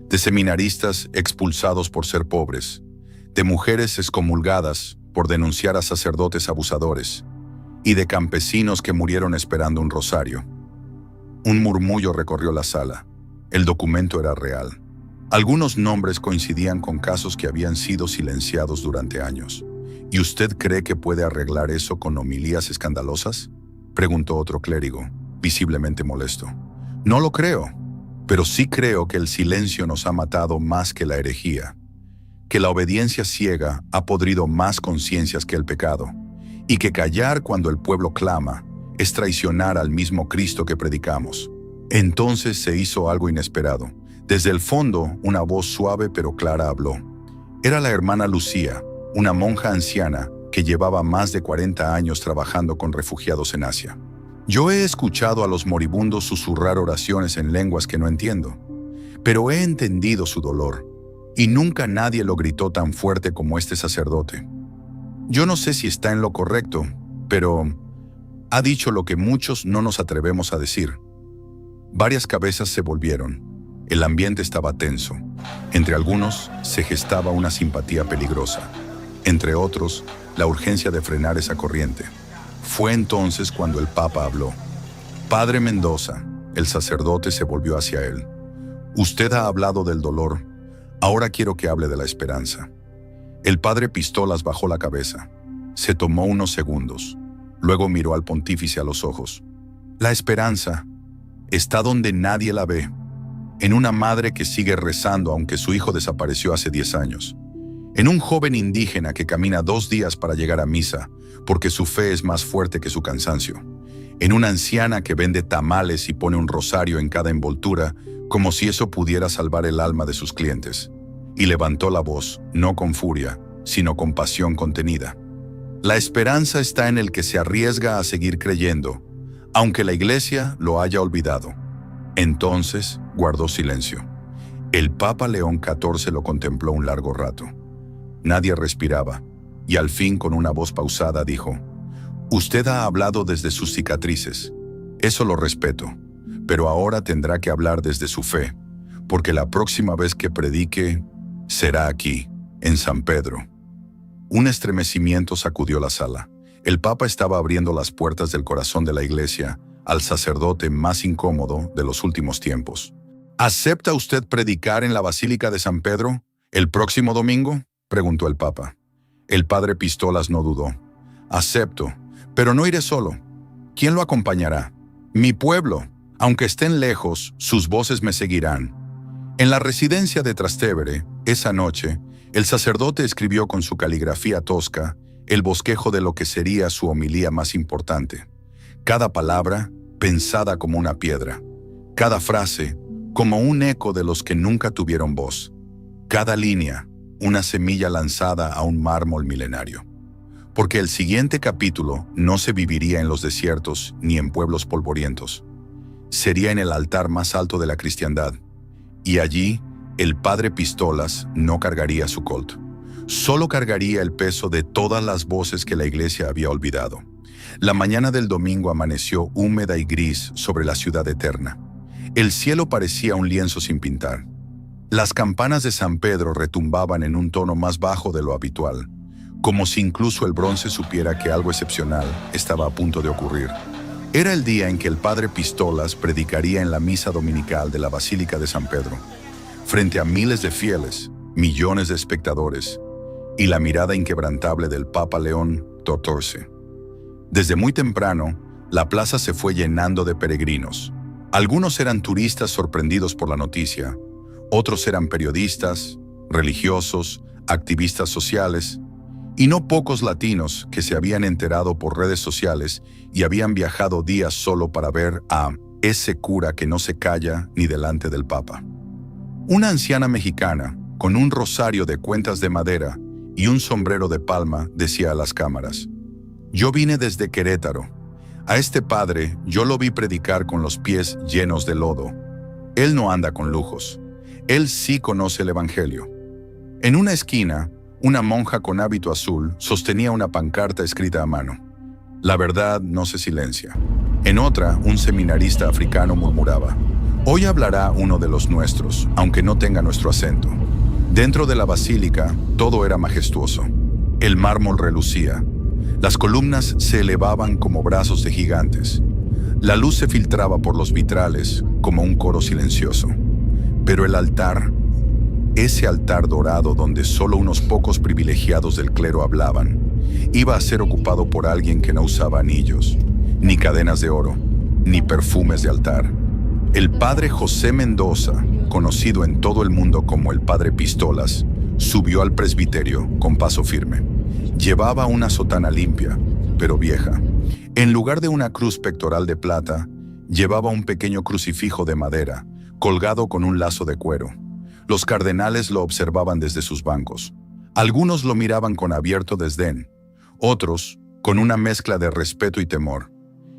de seminaristas expulsados por ser pobres, de mujeres excomulgadas por denunciar a sacerdotes abusadores y de campesinos que murieron esperando un rosario». Un murmullo recorrió la sala. El documento era real. Algunos nombres coincidían con casos que habían sido silenciados durante años. «¿Y usted cree que puede arreglar eso con homilías escandalosas?», preguntó otro clérigo, visiblemente molesto. «No lo creo, pero sí creo que el silencio nos ha matado más que la herejía, que la obediencia ciega ha podrido más conciencias que el pecado, y que callar cuando el pueblo clama es traicionar al mismo Cristo que predicamos». Entonces se hizo algo inesperado. Desde el fondo, una voz suave pero clara habló. Era la hermana Lucía, una monja anciana que llevaba más de 40 años trabajando con refugiados en Asia. Yo he escuchado a los moribundos susurrar oraciones en lenguas que no entiendo, pero he entendido su dolor, y nunca nadie lo gritó tan fuerte como este sacerdote. Yo no sé si está en lo correcto, pero ha dicho lo que muchos no nos atrevemos a decir. Varias cabezas se volvieron. El ambiente estaba tenso. Entre algunos se gestaba una simpatía peligrosa. Entre otros, la urgencia de frenar esa corriente. Fue entonces cuando el Papa habló. Padre Mendoza, el sacerdote se volvió hacia él. Usted ha hablado del dolor. Ahora quiero que hable de la esperanza. El padre Pistolas bajó la cabeza. Se tomó unos segundos. Luego miró al pontífice a los ojos. La esperanza está donde nadie la ve. En una madre que sigue rezando aunque su hijo desapareció hace 10 años. En un joven indígena que camina 2 días para llegar a misa porque su fe es más fuerte que su cansancio. En una anciana que vende tamales y pone un rosario en cada envoltura como si eso pudiera salvar el alma de sus clientes. Y levantó la voz, no con furia, sino con pasión contenida. La esperanza está en el que se arriesga a seguir creyendo, aunque la iglesia lo haya olvidado. Entonces guardó silencio. El Papa León XIV lo contempló un largo rato. Nadie respiraba, y al fin con una voz pausada dijo: Usted ha hablado desde sus cicatrices. Eso lo respeto, pero ahora tendrá que hablar desde su fe, porque la próxima vez que predique será aquí, en San Pedro. Un estremecimiento sacudió la sala. El Papa estaba abriendo las puertas del corazón de la iglesia al sacerdote más incómodo de los últimos tiempos. ¿Acepta usted predicar en la Basílica de San Pedro el próximo domingo?, preguntó el Papa. El padre Pistolas no dudó. Acepto, pero no iré solo. ¿Quién lo acompañará? Mi pueblo. Aunque estén lejos, sus voces me seguirán. En la residencia de Trastevere, esa noche, el sacerdote escribió con su caligrafía tosca el bosquejo de lo que sería su homilía más importante. Cada palabra, pensada como una piedra. Cada frase, como un eco de los que nunca tuvieron voz. Cada línea, una semilla lanzada a un mármol milenario. Porque el siguiente capítulo no se viviría en los desiertos ni en pueblos polvorientos. Sería en el altar más alto de la cristiandad. Y allí, el padre Pistolas no cargaría su colt. Solo cargaría el peso de todas las voces que la iglesia había olvidado. La mañana del domingo amaneció húmeda y gris sobre la ciudad eterna. El cielo parecía un lienzo sin pintar. Las campanas de San Pedro retumbaban en un tono más bajo de lo habitual, como si incluso el bronce supiera que algo excepcional estaba a punto de ocurrir. Era el día en que el padre Pistolas predicaría en la misa dominical de la Basílica de San Pedro, frente a miles de fieles, millones de espectadores, y la mirada inquebrantable del Papa León XIV. Desde muy temprano, la plaza se fue llenando de peregrinos. Algunos eran turistas sorprendidos por la noticia, otros eran periodistas, religiosos, activistas sociales, y no pocos latinos que se habían enterado por redes sociales y habían viajado días solo para ver a ese cura que no se calla ni delante del Papa. Una anciana mexicana, con un rosario de cuentas de madera y un sombrero de palma, decía a las cámaras: Yo vine desde Querétaro. A este padre yo lo vi predicar con los pies llenos de lodo. Él no anda con lujos. Él sí conoce el Evangelio. En una esquina, una monja con hábito azul sostenía una pancarta escrita a mano: La verdad no se silencia. En otra, un seminarista africano murmuraba: Hoy hablará uno de los nuestros, aunque no tenga nuestro acento. Dentro de la basílica, todo era majestuoso. El mármol relucía. Las columnas se elevaban como brazos de gigantes. La luz se filtraba por los vitrales como un coro silencioso. Pero el altar, ese altar dorado donde solo unos pocos privilegiados del clero hablaban, iba a ser ocupado por alguien que no usaba anillos, ni cadenas de oro, ni perfumes de altar. El padre José Mendoza, conocido en todo el mundo como el padre Pistolas, subió al presbiterio con paso firme. Llevaba una sotana limpia, pero vieja. En lugar de una cruz pectoral de plata, llevaba un pequeño crucifijo de madera, colgado con un lazo de cuero. Los cardenales lo observaban desde sus bancos. Algunos lo miraban con abierto desdén, otros con una mezcla de respeto y temor.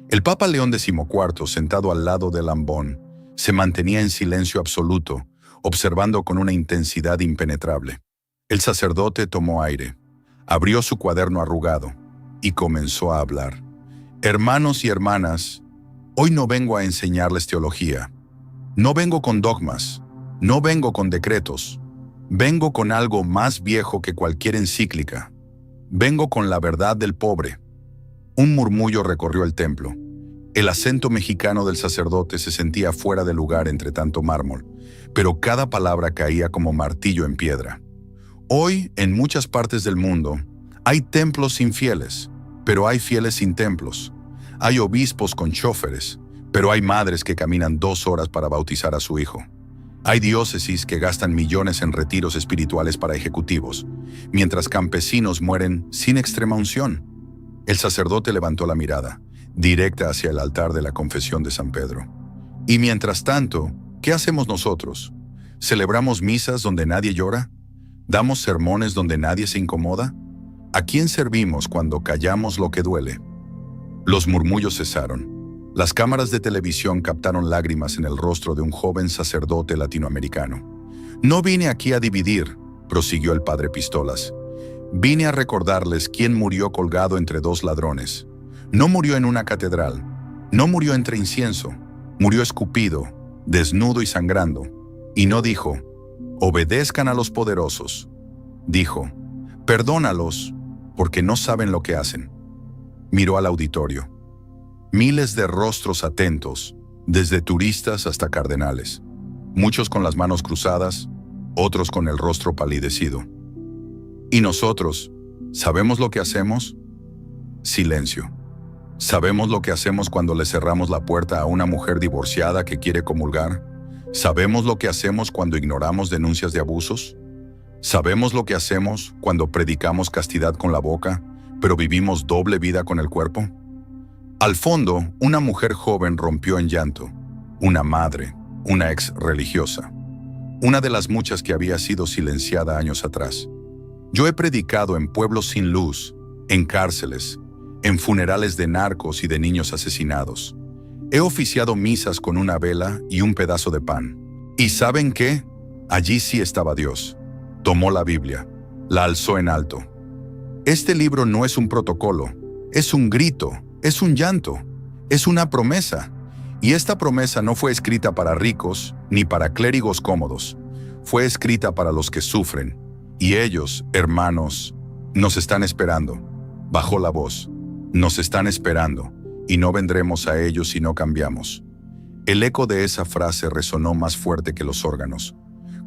El Papa León XIV, sentado al lado del ambón, se mantenía en silencio absoluto, observando con una intensidad impenetrable. El sacerdote tomó aire, abrió su cuaderno arrugado y comenzó a hablar. Hermanos y hermanas, hoy no vengo a enseñarles teología. No vengo con dogmas, no vengo con decretos. Vengo con algo más viejo que cualquier encíclica. Vengo con la verdad del pobre. Un murmullo recorrió el templo. El acento mexicano del sacerdote se sentía fuera de lugar entre tanto mármol, pero cada palabra caía como martillo en piedra. Hoy, en muchas partes del mundo, hay templos sin fieles, pero hay fieles sin templos. Hay obispos con chóferes, pero hay madres que caminan 2 horas para bautizar a su hijo. Hay diócesis que gastan millones en retiros espirituales para ejecutivos, mientras campesinos mueren sin extrema unción. El sacerdote levantó la mirada, directa hacia el altar de la confesión de San Pedro. Y mientras tanto, ¿qué hacemos nosotros? ¿Celebramos misas donde nadie llora? ¿Damos sermones donde nadie se incomoda? ¿A quién servimos cuando callamos lo que duele? Los murmullos cesaron. Las cámaras de televisión captaron lágrimas en el rostro de un joven sacerdote latinoamericano. No vine aquí a dividir, prosiguió el padre Pistolas. Vine a recordarles quién murió colgado entre 2 ladrones. No murió en una catedral, no murió entre incienso, murió escupido, desnudo y sangrando. Y no dijo, obedezcan a los poderosos. Dijo, perdónalos, porque no saben lo que hacen. Miró al auditorio. Miles de rostros atentos, desde turistas hasta cardenales. Muchos con las manos cruzadas, otros con el rostro palidecido. ¿Y nosotros, sabemos lo que hacemos? Silencio. ¿Sabemos lo que hacemos cuando le cerramos la puerta a una mujer divorciada que quiere comulgar? ¿Sabemos lo que hacemos cuando ignoramos denuncias de abusos? ¿Sabemos lo que hacemos cuando predicamos castidad con la boca, pero vivimos doble vida con el cuerpo? Al fondo, una mujer joven rompió en llanto. Una madre, una ex religiosa. Una de las muchas que había sido silenciada años atrás. Yo he predicado en pueblos sin luz, en cárceles, en funerales de narcos y de niños asesinados. He oficiado misas con una vela y un pedazo de pan. ¿Y saben qué? Allí sí estaba Dios. Tomó la Biblia, la alzó en alto. Este libro no es un protocolo, es un grito, es un llanto, es una promesa. Y esta promesa no fue escrita para ricos ni para clérigos cómodos. Fue escrita para los que sufren. Y ellos, hermanos, nos están esperando. Bajó la voz. Nos están esperando, y no vendremos a ellos si no cambiamos. El eco de esa frase resonó más fuerte que los órganos.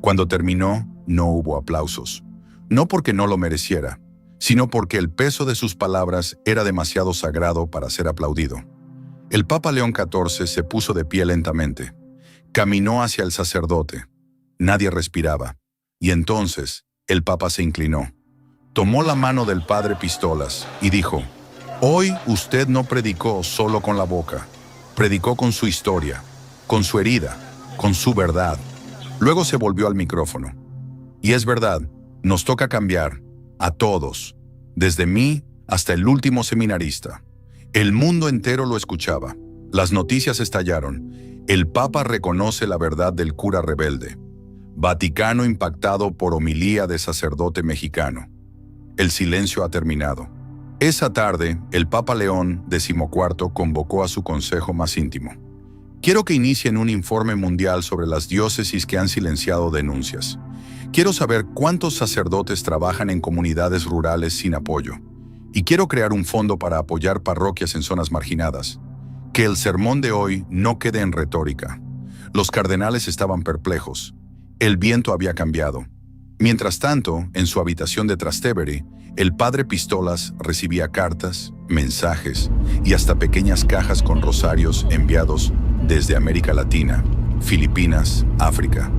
Cuando terminó, no hubo aplausos. No porque no lo mereciera, sino porque el peso de sus palabras era demasiado sagrado para ser aplaudido. El Papa León XIV se puso de pie lentamente. Caminó hacia el sacerdote. Nadie respiraba. Y entonces, el Papa se inclinó. Tomó la mano del padre Pistolas y dijo, hoy usted no predicó solo con la boca, predicó con su historia, con su herida, con su verdad. Luego se volvió al micrófono. Y es verdad, nos toca cambiar, a todos, desde mí hasta el último seminarista. El mundo entero lo escuchaba. Las noticias estallaron. El Papa reconoce la verdad del cura rebelde. Vaticano impactado por homilía de sacerdote mexicano. El silencio ha terminado. Esa tarde, el Papa León XIV convocó a su consejo más íntimo. Quiero que inicien un informe mundial sobre las diócesis que han silenciado denuncias. Quiero saber cuántos sacerdotes trabajan en comunidades rurales sin apoyo. Y quiero crear un fondo para apoyar parroquias en zonas marginadas. Que el sermón de hoy no quede en retórica. Los cardenales estaban perplejos. El viento había cambiado. Mientras tanto, en su habitación de Trastevere, el padre Pistolas recibía cartas, mensajes y hasta pequeñas cajas con rosarios enviados desde América Latina, Filipinas, África.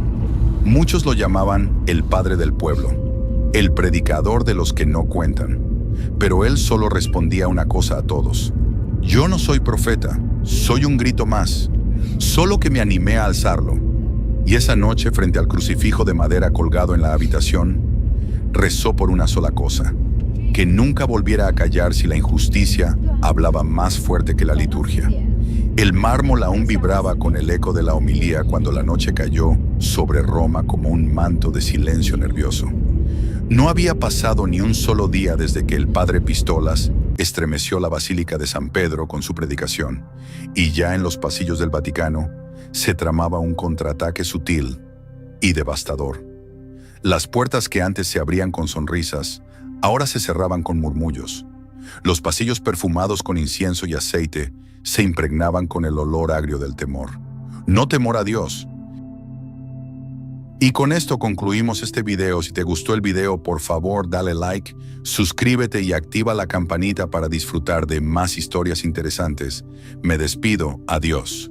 Muchos lo llamaban el padre del pueblo, el predicador de los que no cuentan. Pero él solo respondía una cosa a todos. Yo no soy profeta, soy un grito más, solo que me animé a alzarlo. Y esa noche, frente al crucifijo de madera colgado en la habitación, rezó por una sola cosa: que nunca volviera a callar si la injusticia hablaba más fuerte que la liturgia. El mármol aún vibraba con el eco de la homilía cuando la noche cayó sobre Roma como un manto de silencio nervioso. No había pasado ni un solo día desde que el padre Pistolas estremeció la Basílica de San Pedro con su predicación, y ya en los pasillos del Vaticano se tramaba un contraataque sutil y devastador. Las puertas que antes se abrían con sonrisas, ahora se cerraban con murmullos. Los pasillos perfumados con incienso y aceite se impregnaban con el olor agrio del temor. No temor a Dios. Y con esto concluimos este video. Si te gustó el video, por favor dale like, suscríbete y activa la campanita para disfrutar de más historias interesantes. Me despido, adiós.